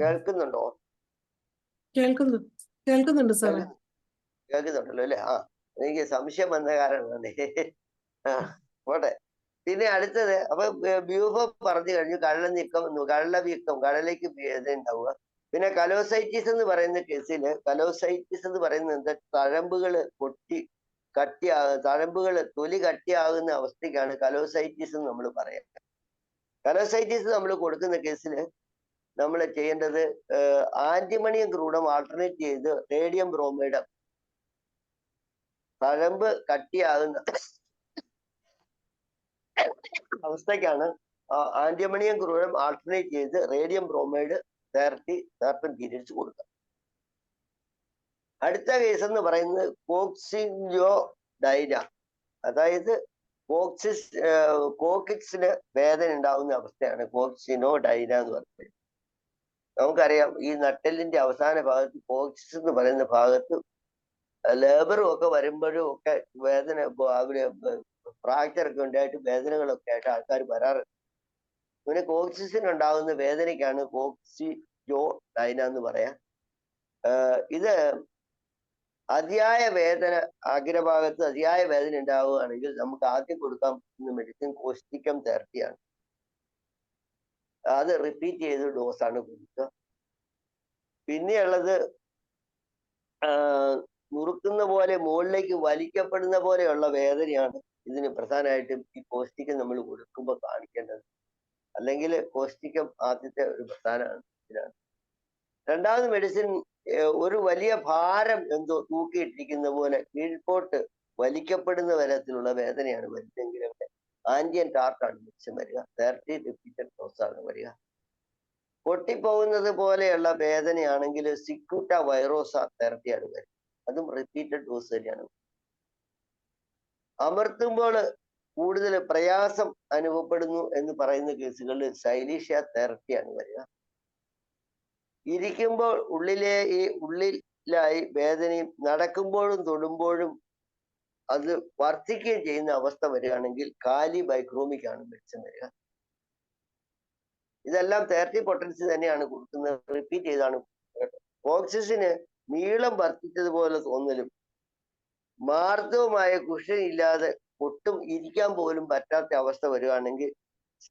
കേൾക്കുന്നുണ്ടോ? കേൾക്കുന്നുണ്ട് സാറേ. കേൾക്കുന്നുണ്ടല്ലോ അല്ലേ? എനിക്ക് സംശയം വന്ന കാരണമാണ്. പോട്ടെ. പിന്നെ അടുത്തത് അപ്പൊ ബ്യൂഫോ പറഞ്ഞു കഴിഞ്ഞു. കഴലവീക്കം, കടലേക്ക് ഇത് ഉണ്ടാവുക. പിന്നെ കലോസൈറ്റിസ് എന്ന് പറയുന്ന കേസില്, കലോസൈറ്റിസ് എന്ന് പറയുന്നത് എന്താ, തഴമ്പുകള് പൊട്ടി തഴമ്പുകള് തൊലി കട്ടിയാകുന്ന അവസ്ഥയ്ക്കാണ് കലോസൈറ്റിസ് എന്ന് നമ്മൾ പറയാം. കലോസൈറ്റിസ് നമ്മൾ കൊടുക്കുന്ന കേസില് നമ്മൾ ചെയ്യേണ്ടത് ആന്റിമണിയം ക്രൂഡം ആൾട്ടർനേറ്റ് ചെയ്ത് റേഡിയം ബ്രോമൈഡ്, തഴമ്പ് കട്ടിയാകുന്ന അവസ്ഥയ്ക്കാണ് ആന്റിമണിയം ക്രൂഡം ആൾട്ടർനേറ്റ് ചെയ്ത് റേഡിയം ബ്രോമൈഡ് തെർപ്പൻ പീരിയഡ്സ് കൊടുക്കുക. അടുത്ത കേസ് എന്ന് പറയുന്നത് കോക്സിൻജോ ഡൈന, അതായത് കോക്കിക്സിന് വേദന ഉണ്ടാകുന്ന അവസ്ഥയാണ് കോക്സിനോ ഡൈന എന്ന് പറയുന്നത്. നമുക്കറിയാം ഈ നട്ടെല്ലിന്റെ അവസാന ഭാഗത്ത് കോക്സിസ് എന്ന് പറയുന്ന ഭാഗത്ത് ലേബറും ഒക്കെ വരുമ്പോഴും ഒക്കെ വേദന, അവിടെ ഫ്രാക്ചർ ഒക്കെ ഉണ്ടായിട്ട് വേദനകളൊക്കെ ആയിട്ട് ആൾക്കാർ വരാറുണ്ട്. പിന്നെ കോക്സിസിന് ഉണ്ടാകുന്ന വേദനയ്ക്കാണ് കോക്സിജോ ഡൈന എന്ന് പറയാം. ഇത് അതിയായ വേദന, അഗ്രഭാഗത്ത് അതിയായ വേദന ഉണ്ടാവുകയാണെങ്കിൽ നമുക്ക് ആദ്യം കൊടുക്കാൻ പറ്റുന്ന മെഡിസിൻ കോസ്റ്റിക്കം തെറാപ്പിയാണ്. അത് റിപ്പീറ്റ് ചെയ്ത് ഡോസാണ് കൊടുക്കുക. പിന്നെയുള്ളത് മുറുക്കുന്ന പോലെ മുകളിലേക്ക് വലിക്കപ്പെടുന്ന പോലെയുള്ള വേദനയാണ് ഇതിന് പ്രധാനമായിട്ടും ഈ കോസ്റ്റിക്കം നമ്മൾ കൊടുക്കുമ്പോൾ കാണിക്കേണ്ടത്. അല്ലെങ്കിൽ കോസ്റ്റിക്കം ആദ്യത്തെ ഒരു പ്രധാനമാണ് ഇതിനാണ്. രണ്ടാമത് മെഡിസിൻ ഒരു വലിയ ഭാരം എന്തോ തൂക്കിയിട്ടിരിക്കുന്ന പോലെ കീഴ്പോട്ട് വലിക്കപ്പെടുന്ന തരത്തിലുള്ള വേദനയാണ് വരുന്നതെങ്കിൽ ആന്റിയൻ ടാർട്ടാണ് മെഡിസിൻ വരിക. 30 റിപ്പീറ്റഡ് ഡോസാണ് വരിക. പൊട്ടിപ്പോകുന്നത് പോലെയുള്ള വേദനയാണെങ്കിൽ സിക്യൂട്ട വൈറോസ തെറാപ്പിയാണ് വരിക. അതും റിപ്പീറ്റഡ് ഡോസ് തന്നെയാണ്. അമർത്തുമ്പോൾ കൂടുതൽ പ്രയാസം അനുഭവപ്പെടുന്നു എന്ന് പറയുന്ന കേസുകളിൽ സൈലീഷ്യ തെറാപ്പിയാണ് വരിക. ഇരിക്കുമ്പോൾ ഉള്ളിലായി വേദനയും നടക്കുമ്പോഴും തൊടുമ്പോഴും അത് വർദ്ധിക്കുകയും ചെയ്യുന്ന അവസ്ഥ വരികയാണെങ്കിൽ കാലി ബൈക്രോമിക് ആണ് മെഡിസിൻ വരിക. ഇതെല്ലാം 30 പൊട്ടൻസി തന്നെയാണ് കൊടുക്കുന്നത്, റിപ്പീറ്റ് ചെയ്താണ് കൊടുക്കുന്നത്. ഓക്സിജന് നീളം വർദ്ധിച്ചതുപോലെ തോന്നലും മാർദ്ദവുമായ കുഷൻ ഇല്ലാതെ ഒട്ടും ഇരിക്കാൻ പോലും പറ്റാത്ത അവസ്ഥ വരികയാണെങ്കിൽ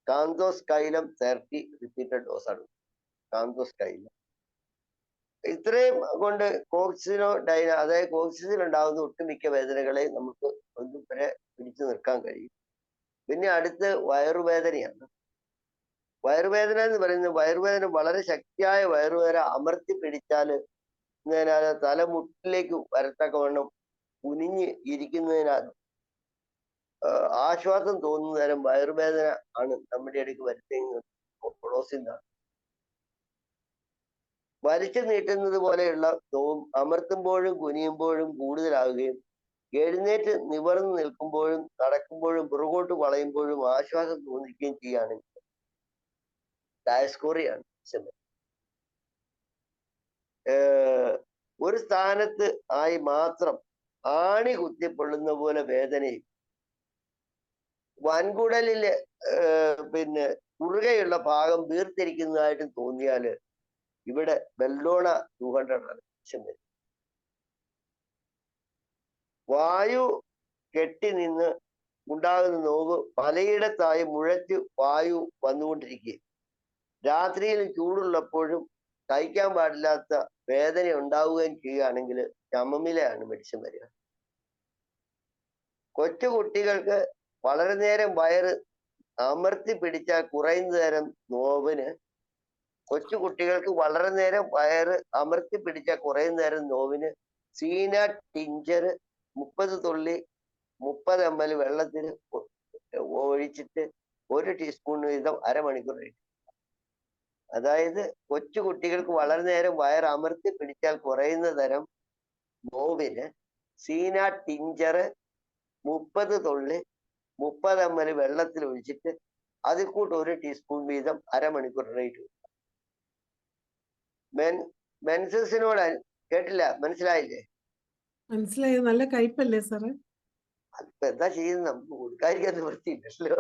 കാന്തോസ്കൈലം 30 റിപ്പീറ്റഡ് ഡോസാണ്. കാന്തോസ്കൈലം ഇത്രയും കൊണ്ട് കോക്സിനോ ഡൈന, അതായത് കോക്സിസിൽ ഉണ്ടാകുന്ന ഒട്ടുമിക്ക വേദനകളെ നമുക്ക് ഒന്നും വരെ പിടിച്ചു നിൽക്കാൻ കഴിയും. പിന്നെ അടുത്ത് വയറുവേദനയാണ്. വയറുവേദന എന്ന് പറയുന്നത്, വയറുവേദന വളരെ ശക്തിയായ വയറുവേദന അമർത്തി പിടിച്ചാൽ തലമുട്ടിലേക്ക് വരത്തക്കവണ്ണം കുനിഞ്ഞ് ഇരിക്കുന്നതിനാൽ ആശ്വാസം തോന്നുന്ന തരം വയറുവേദന ആണ് നമ്മുടെ ഇടയ്ക്ക് വരുത്തുന്നത്. കൊളോസിന്നാണ്. വലിച്ചു നീട്ടുന്നത് പോലെയുള്ള നോവും അമർത്തുമ്പോഴും കുനിയുമ്പോഴും കൂടുതലാവുകയും എഴുന്നേറ്റ് നിവർന്ന് നിൽക്കുമ്പോഴും നടക്കുമ്പോഴും പുറകോട്ട് വളയുമ്പോഴും ആശ്വാസം തോന്നിക്കുകയും ചെയ്യുകയാണെങ്കിൽ ഡയസ്കോറിയാണ്. ഒരു സ്ഥാനത്ത് ആയി മാത്രം ആണി കുത്തിപ്പൊള്ളുന്ന പോലെ വേദനയും വൻകുടലില് പിന്നെ കുറുകയുള്ള ഭാഗം വീർത്തിരിക്കുന്നതായിട്ട് തോന്നിയാല് ഇവിടെ ബെല്ലോണ 200 ആണ് വരും. വായു കെട്ടി നിന്ന് ഉണ്ടാകുന്ന നോവ് പലയിടത്തായി മുഴച്ച് വായു വന്നുകൊണ്ടിരിക്കുകയും രാത്രിയിൽ ചൂടുള്ളപ്പോഴും കഴിക്കാൻ പാടില്ലാത്ത വേദന ഉണ്ടാവുകയും ചെയ്യുകയാണെങ്കിൽ ചമമിലയാണ് മെഡിസിൻ വരിക. കൊച്ചു കുട്ടികൾക്ക് വളരെ നേരം വയറ് അമർത്തി പിടിച്ചാൽ കുറയുന്ന തരം നോവിന്, കൊച്ചു കുട്ടികൾക്ക് വളരെ നേരം വയറ് അമർത്തി പിടിച്ചാൽ കുറയുന്ന തരം നോവിന് സീന ടിഞ്ചർ 30 തുള്ളി 30 ml വെള്ളത്തിൽ ഒഴിച്ചിട്ട് 1 ടീസ്പൂൺ വീതം അരമണിക്കൂർ കഴിക്കും. അതായത് കൊച്ചു കുട്ടികൾക്ക് വളരെ നേരം വയറ് അമർത്തി പിടിച്ചാൽ കുറയുന്ന തരം നോവിന് സീന ടിഞ്ചർ 30 തുള്ളി 30 ml വെള്ളത്തിൽ ഒഴിച്ചിട്ട് അതിൽ കൂട്ട് 1 ടീസ്പൂൺ വീതം അരമണിക്കൂർ റേറ്റ്. മെൻസസിനോട് കേട്ടില്ല, മനസ്സിലായില്ലേ? മനസ്സിലായി. നല്ല കയ്പല്ലേ സാറേ? അതിപ്പോ എന്താ ചെയ്യുന്നത്, നമുക്ക് കൊടുക്കാതിരിക്കാൻ നിവൃത്തിയില്ലല്ലോ.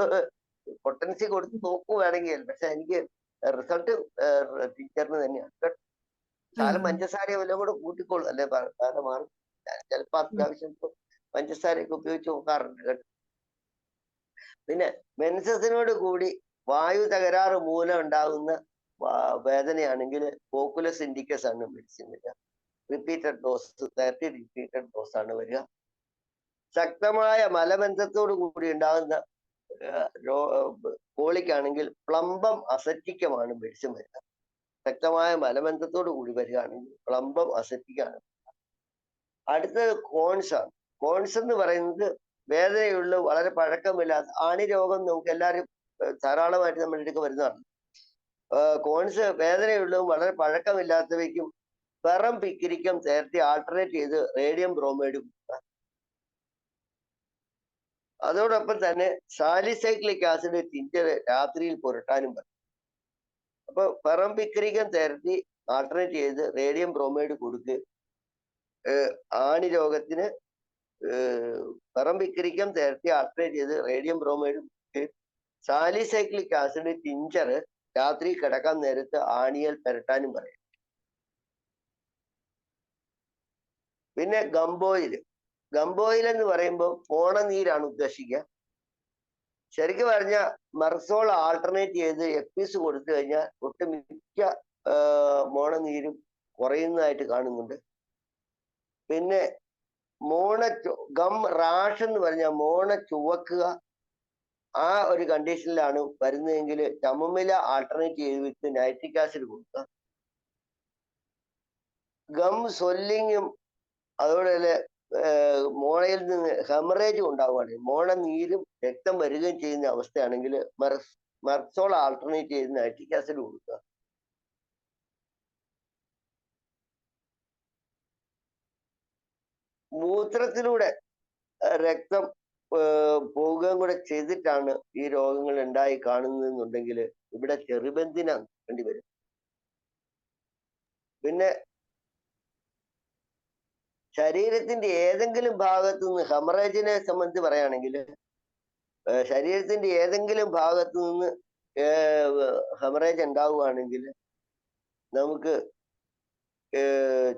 പൊട്ടൻസി കൊടുത്ത് നോക്കുകയാണെങ്കിൽ. പക്ഷെ എനിക്ക് റിസൾട്ട് ടീച്ചറിന് തന്നെയാണ്. ശാലം പഞ്ചസാര വല്ലതും കൂടെ കൂട്ടിക്കോളൂ, അല്ലെ മാറും. ചിലപ്പോ അത്യാവശ്യം പഞ്ചസാരയൊക്കെ ഉപയോഗിച്ച് നോക്കാറുണ്ട് കേട്ടോ. പിന്നെ മെൻസസിനോട് കൂടി വായു തകരാറ് മൂലം ഉണ്ടാകുന്ന വേദനയാണെങ്കിൽ പോക്കുലസ് ഇൻഡിക്കസ് ആണ് മെഡിസിൻ വരിക. റിപ്പീറ്റഡ് ഡോസ് 30 റിപ്പീറ്റഡ് ഡോസ് ആണ് വരിക. ശക്തമായ മലബന്ധത്തോടു കൂടി ഉണ്ടാകുന്ന കോളിക്കാണെങ്കിൽ പ്ലംബം അസറ്റിക്കമാണ് മെഡിസിൻ വരിക. ശക്തമായ മലബന്ധത്തോടു കൂടി വരികയാണെങ്കിൽ പ്ലംബം അസറ്റിക്കാണ്. അടുത്തത് കോൺസ് ആണ്. കോൺസ് എന്ന് പറയുന്നത് വേദനയുള്ള വളരെ പഴക്കമില്ലാത്ത ആണി രോഗം നമുക്ക് എല്ലാവരും ധാരാളമായിട്ട് നമ്മുടെ അടുത്ത് വരുന്നതാണ്. കോൺസ് വേദനയുള്ളതും വളരെ പഴക്കമില്ലാത്തവയ്ക്കും ഫെറം പിക്രിക്കം ചേർത്ത് ആൾട്ടർനേറ്റ് ചെയ്ത് റേഡിയം ബ്രോമൈഡ് കൊടുക്കുക. അതോടൊപ്പം തന്നെ സാലിസൈക്ലിക് ആസിഡ് ടിഞ്ചർ രാത്രിയിൽ പുരട്ടാനും പറയും. അപ്പൊ ഫെറം പിക്രിക്കം ചേർത്തി ആൾട്ടർനേറ്റ് ചെയ്ത് റേഡിയം ബ്രോമൈഡ് കൊടുക്കുക. ആണി രോഗത്തിന് ഫെറം പിക്രിക്കം ചേർത്തി ആൾട്ടർനേറ്റ് ചെയ്ത് radium bromide salicylic acid tincture രാത്രി കിടക്കാൻ നേരത്ത് ആണിയൽ പുരട്ടാനും പറയും. പിന്നെ ഗംബോയിൽ എന്ന് പറയുമ്പോൾ മോണനീരാണ് ഉദ്ദേശിക്കുക. ശരിക്കും പറഞ്ഞാൽ മെർസോൾ ആൾട്ടർനേറ്റ് ചെയ്ത് എപ്പിസ് കൊടുത്തു കഴിഞ്ഞാൽ ഒട്ടുമിക്ക മോണനീരും കുറയുന്നതായിട്ട് കാണുന്നുണ്ട്. പിന്നെ ഗം റാഷ് എന്ന് പറഞ്ഞാൽ മോണ ചുവക്കുക, ആ ഒരു കണ്ടീഷനിലാണ് വരുന്നതെങ്കിൽ ചമമില ആൾട്ടർനേറ്റ് ചെയ്ത് വിത്ത് നൈട്രിക് ആസിഡ് കൊടുക്കുക. ഗം സ്വെല്ലിങ്ങും അതോടെ മോണയിൽ നിന്ന് ഹെമറേജ് ഉണ്ടാവുകയാണെങ്കിൽ മോണ നീരും രക്തം വരികയും ചെയ്യുന്ന അവസ്ഥയാണെങ്കിൽ മെർസോൾ ആൾട്ടർനേറ്റ് ചെയ്ത് നൈട്രിക് ആസിഡ് കൊടുക്കുക. മൂത്രത്തിലൂടെ രക്തം പോവുകയും കൂടെ ചെയ്തിട്ടാണ് ഈ രോഗങ്ങൾ ഉണ്ടായി കാണുന്നതെന്നുണ്ടെങ്കിൽ ഇവിടെ ചെറുബന്തിന വേണ്ടി വരും. പിന്നെ ശരീരത്തിന്റെ ഏതെങ്കിലും ഭാഗത്തു നിന്ന് ഹെമറേജിനെ സംബന്ധിച്ച് പറയുകയാണെങ്കിൽ ശരീരത്തിന്റെ ഏതെങ്കിലും ഭാഗത്തു നിന്ന് ഹെമറേജ് ഉണ്ടാവുകയാണെങ്കിൽ നമുക്ക്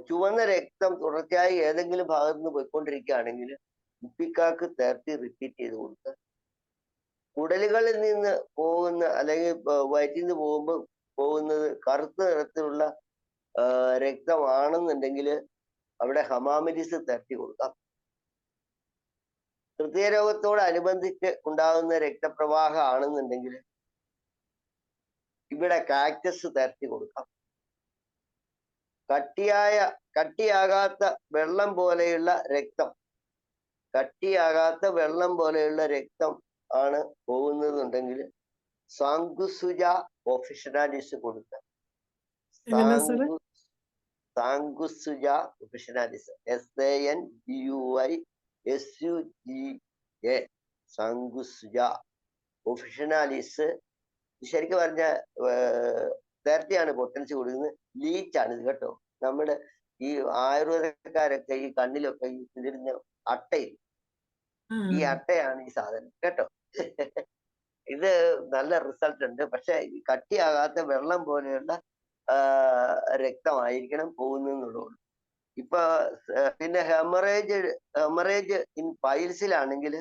ചുവന്ന രക്തം തുടർച്ചയായി ഏതെങ്കിലും ഭാഗത്തു നിന്ന് പോയിക്കൊണ്ടിരിക്കുകയാണെങ്കിൽ ഉപ്പിക്കാക്ക് 30 റിപ്പീറ്റ് ചെയ്ത് കൊടുക്കുക. കുടലുകളിൽ നിന്ന് പോകുന്ന അല്ലെങ്കിൽ വയറ്റിൽ നിന്ന് പോകുന്നത് കറുത്ത നിറത്തിലുള്ള രക്തമാണെന്നുണ്ടെങ്കിൽ അവിടെ ഹമാമിലിസ് 30 കൊടുക്കാം. ഹൃദയരോഗത്തോടനുബന്ധിച്ച് ഉണ്ടാകുന്ന രക്തപ്രവാഹം ആണെന്നുണ്ടെങ്കിൽ ഇവിടെ കാക്ടസ് 30 കൊടുക്കാം. കട്ടിയാകാത്ത വെള്ളം പോലെയുള്ള രക്തം ആണ് പോകുന്നതെന്നുണ്ടെങ്കിൽ സാങ്കുസുജ ഒഫിഷനാലിസ് കൊടുക്കാം. സാങ്കുസുജ ഒഫിഷനാലിസ് SANGUISUGA സാങ്കുസുജ ഒഫിഷനാലിസ് ശരിക്കും പറഞ്ഞ 30 പൊട്ടൻസ് കൊടുക്കുന്നത്. ലീച്ചാണ് ഇത് കേട്ടോ. നമ്മുടെ ഈ ആയുർവേദക്കാരൊക്കെ ഈ കണ്ണിലൊക്കെ ഇതിരുന്ന അട്ടയിൽ ഈ അട്ടയാണ് ഈ സാധനം കേട്ടോ. ഇത് നല്ല റിസൾട്ട് ഉണ്ട്. പക്ഷെ ഈ കട്ടിയാകാത്ത വെള്ളം പോലെയുള്ള രക്തമായിരിക്കണം പോകുന്നുള്ളൂ. ഇപ്പൊ പിന്നെ ഹെമറേജ് ഇൻ പൈൽസിലാണെങ്കിൽ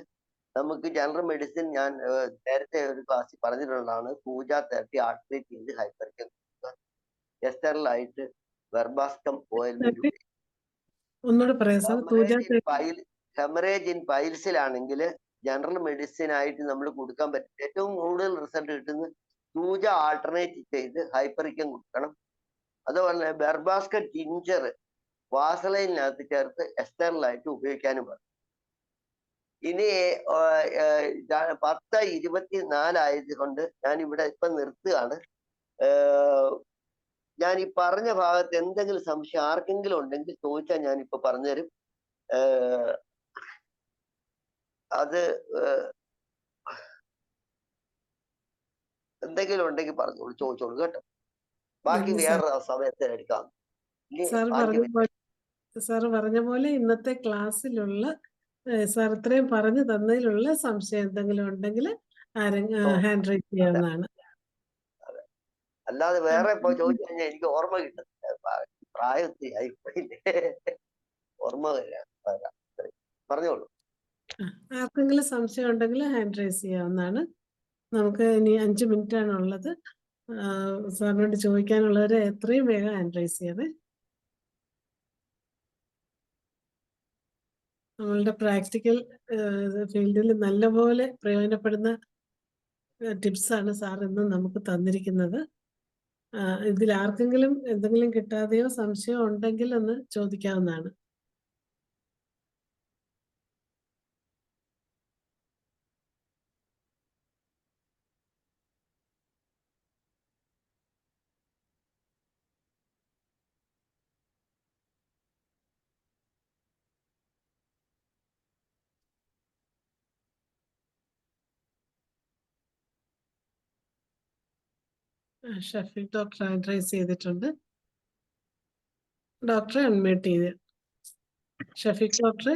നമുക്ക് ജനറൽ മെഡിസിൻ ഞാൻ നേരത്തെ ഒരു ക്ലാസ്സിൽ പറഞ്ഞിട്ടുള്ളതാണ്. പൂജ 30 ആൾട്ടർനേറ്റ് ചെയ്ത് ഹൈപ്പർക്കം എസ്റ്ററിലായിട്ട് വെർബാസ്കം ഓയിൽമെന്റ്. ഹെമറേജ് ഇൻ പൈൽസിലാണെങ്കിൽ ജനറൽ മെഡിസിൻ ആയിട്ട് നമ്മൾ കൊടുക്കാൻ പറ്റും. ഏറ്റവും കൂടുതൽ റിസൾട്ട് കിട്ടുന്നത് പൂജ ആൾട്ടർനേറ്റ് ചെയ്ത് ഹൈപ്പറിക്കം കൊടുക്കണം. അതുപോലെ തന്നെ വെർബാസ്കം ടിഞ്ചർ വാസലൈനകത്ത് ചേർത്ത് എസ്റ്ററിലായിട്ട് ഉപയോഗിക്കാനും പറയും. ഇനി 10:24 ആയതുകൊണ്ട് ഞാൻ ഇവിടെ ഇപ്പൊ നിർത്തുകയാണ്. ഞാൻ ഈ പറഞ്ഞ ഭാഗത്ത് എന്തെങ്കിലും സംശയം ആർക്കെങ്കിലും ഉണ്ടെങ്കിൽ ചോദിച്ചാൽ ഞാൻ ഇപ്പൊ പറഞ്ഞുതരും. അത് എന്തെങ്കിലും ഉണ്ടെങ്കിൽ പറഞ്ഞോളൂ, ചോദിച്ചോളൂ കേട്ടോ. ബാക്കി വേറെ സമയത്ത് എടുക്കാം. സാർ പറഞ്ഞ പോലെ ഇന്നത്തെ ക്ലാസ്സിലുള്ള സാർ ഇത്രയും പറഞ്ഞു തന്നതിലുള്ള സംശയം എന്തെങ്കിലും ഉണ്ടെങ്കിൽ ഹാൻഡ് റൈസ് ചെയ്യാവുന്നതാണ്. അല്ലാതെ വേറെ ഇപ്പൊ ചോദിച്ചു കഴിഞ്ഞാൽ എനിക്ക് ഓർമ്മ കിട്ടുന്നില്ല. പ്രായത്തിലായിപ്പോയില്ലേ, ഓർമ്മ വരാം. പറഞ്ഞോളൂ. ആർക്കെങ്കിലും സംശയം ഉണ്ടെങ്കിൽ ഹാൻഡ് റൈസ് ചെയ്യാവുന്നതാണ്. നമുക്ക് ഇനി 5 മിനിറ്റാണ് ഉള്ളത്. സാറിനോട് ചോദിക്കാനുള്ളവരെ എത്രയും വേഗം ഹാൻഡ് റൈസ് ചെയ്യണേ. നമ്മളുടെ പ്രാക്ടിക്കൽ ഫീൽഡിൽ നല്ലപോലെ പ്രയോജനപ്പെടുന്ന ടിപ്സാണ് സാർ ഇന്ന് നമുക്ക് തന്നിരിക്കുന്നത്. ഇതിൽ ആർക്കെങ്കിലും എന്തെങ്കിലും കിട്ടാതെയോ സംശയം ഉണ്ടെങ്കിൽ ഒന്ന് ചോദിക്കാവുന്നതാണ്. ഷഫീഖ് ഡോക്ടർ ഹാൻഡ് റൈസ് ചെയ്തിട്ടുണ്ട്. ഡോക്ടറെ അൺമ്യൂട്ട് ചെയ്ത്. ഷഫീഖ് ഡോക്ടറെ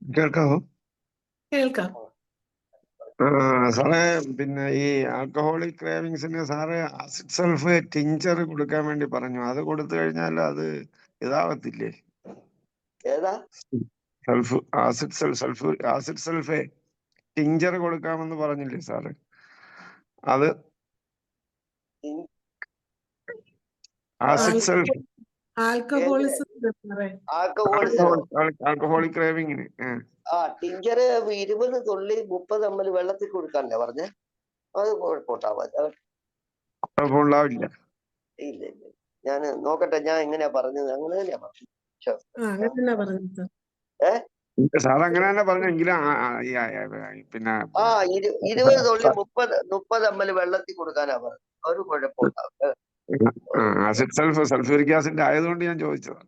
കേൾക്കാമോ? കേൾക്കാം. സാറേ, പിന്നെ ഈ ആൽക്കഹോളിക് ക്രേവിങ്സിന് സാറ് ആസിഡ് സൾഫ് ടിഞ്ചർ കൊടുക്കാൻ വേണ്ടി പറഞ്ഞു. അത് കൊടുത്തു കഴിഞ്ഞാൽ അത് ഇതാവത്തില്ലേ? ഏതാ ആസിഡ് സൾഫ് ടിഞ്ചർ കൊടുക്കാമെന്ന് പറഞ്ഞില്ലേ സാറ്? അത് ആസിഡ് സൾഫ് ആൽക്കഹോളിസം ആൽക്കഹോളിക് ക്രേവിങ്ങിന് ടിഞ്ചർ 20 തുള്ളി 30 ml വെള്ളത്തിൽ കൊടുക്കാനല്ലേ പറഞ്ഞേ? അത് കുഴപ്പമുണ്ടാവില്ല. ഇല്ല ഇല്ല, ഞാൻ നോക്കട്ടെ, ഞാൻ എങ്ങനെയാ പറഞ്ഞത്? അങ്ങനെ തന്നെയാ പറഞ്ഞത്. സാർ അങ്ങനെ തന്നെ പറഞ്ഞെങ്കിലും പിന്നെ 20 തുള്ളി 30 ml വെള്ളത്തിൽ കൊടുക്കാനാ പറഞ്ഞത്. ഒരു കുഴപ്പമുണ്ടാവും. ആസിഡ് സൾഫ്യൂരിക് ആസിഡ് ആയതുകൊണ്ട് ഞാൻ ചോദിച്ചത്.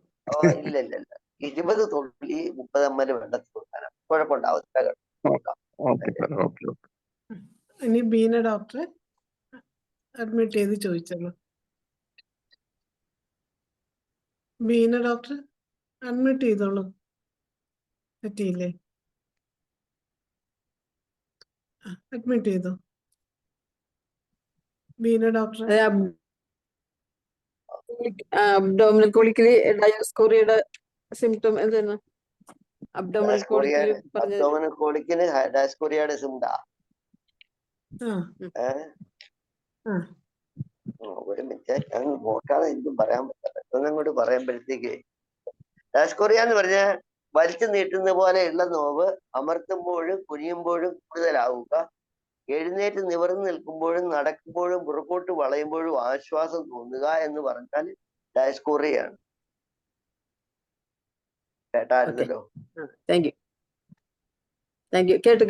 ഇല്ല ഇല്ല ഇല്ല, 20 തുള്ളി 30 ml വെള്ളത്തിൽ കൊടുക്കാനാ, കുഴപ്പമുണ്ടാവത്തില്ല. ഇനി ബീന ഡോക്ടറെ അഡ്മിറ്റ് ചെയ്ത് ചോദിച്ചല്ലോ. ബീന ഡോക്ടർ അഡ്മിറ്റ് ചെയ്തോളൂ. പറ്റിയില്ലേ? അഡ്മിറ്റ് ചെയ്തോ ബീന ഡോക്ടർ. അബ്ഡോമിനൽ കോളിക്കലി ഡയസ്കോറിയയുടെ സിംറ്റം എന്താണ്? അബ്ഡോമിനൽ കോളിക്കിന് ഡയസ്കോറിയയുടെ സിംറ്റാ. ഒരു മിനിറ്റ്, ഞാൻ നോക്കാതെ എനിക്കും പറയാൻ പറ്റില്ല. പെട്ടെന്നങ്ങോട്ട് പറയുമ്പോഴത്തേക്ക് ഡയസ്കോറിയ എന്ന് പറഞ്ഞാൽ വലിച്ചു നീട്ടുന്ന പോലെയുള്ള നോവ്, അമർത്തുമ്പോഴും കുനിയുമ്പോഴും കൂടുതലാവുക, എഴുന്നേറ്റ് നിവർന്ന് നിൽക്കുമ്പോഴും നടക്കുമ്പോഴും പുറകോട്ട് വളയുമ്പോഴും ആശ്വാസം തോന്നുക എന്ന് പറഞ്ഞാൽ ഡയസ്കോറിയാണ്. കേട്ടായിരുന്നല്ലോ? കേട്ട്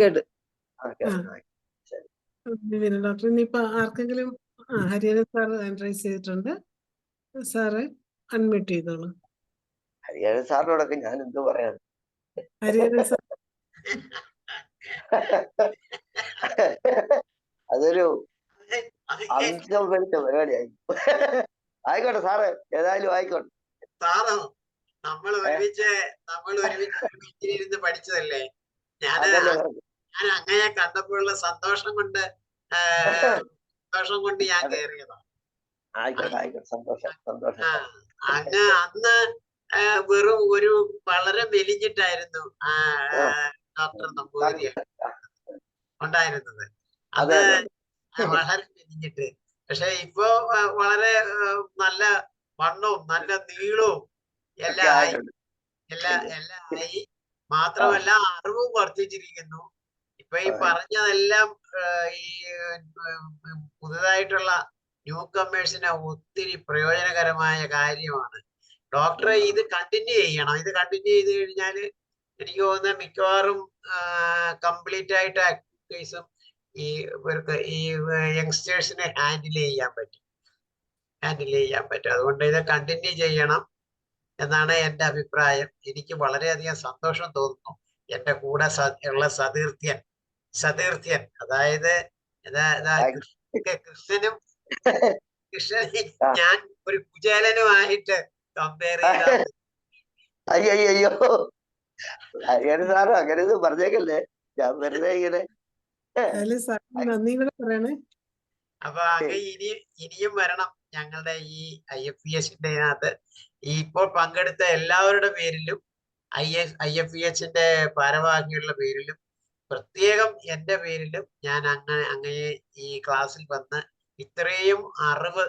ഡോക്ടർ ഇനിയിപ്പോ ആർക്കെങ്കിലും ഹരിഹരൻ സാർ ഹാൻഡ് റൈസ് ചെയ്തിട്ടുണ്ട്. സാറ് അൺമ്യൂട്ട് ചെയ്തോളൂ. ഹരിഹരൻ സാറിനോടൊക്കെ ഞാൻ എന്ത് പറയാൻ? ഹരിഹരൻ സാർ അതൊരു അംശം വലിച്ച പരിപാടിയായി. ആയിക്കോട്ടെ സാറ്, ഏതായാലും ആയിക്കോട്ടെ. സാറോ, നമ്മൾ ഒരുമിച്ച് ഇരുന്ന് പഠിച്ചതല്ലേ? ഞാൻ അങ്ങനെ കണ്ടപ്പോഴുള്ള സന്തോഷം കൊണ്ട് ഞാൻ കയറിയതാണ്. ആയിക്കോട്ടെ ആയിക്കോട്ടെ, സന്തോഷം സന്തോഷം. അന്ന് വെറും വളരെ മെലിഞ്ഞിട്ടായിരുന്നു ഡോക്ടർ നമ്പൂതിരി ഉണ്ടായിരുന്നത്. അത് വളരെ മെലിഞ്ഞിട്ട്, പക്ഷെ ഇപ്പൊ വളരെ നല്ല വണ്ണവും നല്ല നീളവും എല്ലാം ആയി. മാത്രമല്ല അറിവും വർദ്ധിച്ചിരിക്കുന്നു. ഇപ്പൊ ഈ പറഞ്ഞതെല്ലാം ഈ പുതുതായിട്ടുള്ള ന്യൂ കമേഴ്സിന് ഒത്തിരി പ്രയോജനകരമായ കാര്യമാണ്. ഡോക്ടറെ ഇത് കണ്ടിന്യൂ ചെയ്യണം. ഇത് കണ്ടിന്യൂ ചെയ്ത് കഴിഞ്ഞാല് എനിക്ക് തോന്നുന്നത് മിക്കവാറും കംപ്ലീറ്റ് ആയിട്ട് ആക്ടിവിറ്റീസും ഈ യങ്സ്റ്റേഴ്സിനെ ഹാൻഡിൽ ചെയ്യാൻ പറ്റും. അതുകൊണ്ട് ഇത് കണ്ടിന്യൂ ചെയ്യണം എന്നാണ് എൻ്റെ അഭിപ്രായം. എനിക്ക് വളരെയധികം സന്തോഷം തോന്നുന്നു. എൻ്റെ കൂടെ ഉള്ള സതീർത്ഥ്യൻ, അതായത് കൃഷ്ണനെ ഞാൻ ഒരു കുചേലനുമായിട്ട് കമ്പയർ ചെയ്ത. അയ്യോ അങ്ങനെ സാറ് അങ്ങനെ പറഞ്ഞേക്കല്ലേ, ഞാൻ വെറുതെ ഇങ്ങനെ. അപ്പൊ അങ്ങനെ ഇനിയും വരണം ഞങ്ങളുടെ ഈ IFPS-ന്റെ ഇതിനകത്ത്. ഇപ്പോൾ പങ്കെടുത്ത എല്ലാവരുടെ പേരിലും IFEHന്റെ ഭാരവാഹികളുടെ പേരിലും പ്രത്യേകം എൻ്റെ പേരിലും ഞാൻ അങ്ങയെ ഈ ക്ലാസ്സിൽ വന്ന് ഇത്രയും അറിവ്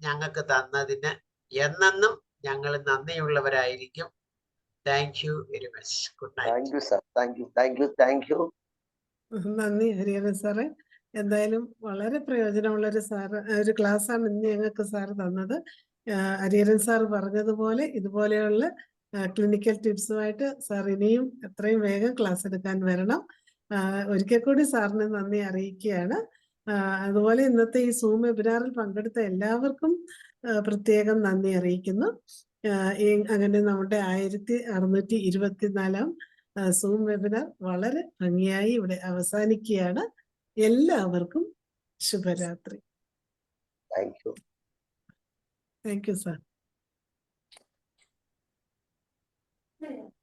ഞങ്ങൾക്ക് തന്നതിന് എന്നെന്നും ഞങ്ങൾ നന്ദിയുള്ളവരായിരിക്കും. Thank you very much. Good night. Thank you sir. Thank you. നന്ദി ഹരിഹരൻ സാറേ. എന്തായാലും വളരെ പ്രയോജനമുള്ള ഒരു ക്ലാസ്സാണ് ഇന്ന് ഞങ്ങൾക്ക് സാറ് തന്നത്. ഹരിഹരൻ സാർ പറഞ്ഞതുപോലെ ഇതുപോലെയുള്ള ക്ലിനിക്കൽ ടിപ്സുമായിട്ട് സാർ ഇനിയും എത്രയും വേഗം ക്ലാസ് എടുക്കാൻ വരണം. ഒരിക്കൽ കൂടി സാറിന് നന്ദി അറിയിക്കുകയാണ്. അതുപോലെ ഇന്നത്തെ ഈ സൂം വെബിനാറിൽ പങ്കെടുത്ത എല്ലാവർക്കും പ്രത്യേകം നന്ദി അറിയിക്കുന്നു. അങ്ങനെ നമ്മുടെ 1624 സൂം വെബിനാർ വളരെ ഭംഗിയായി ഇവിടെ അവസാനിക്കുകയാണ്. എല്ലാവർക്കും ശുഭരാത്രി. Thank you sir.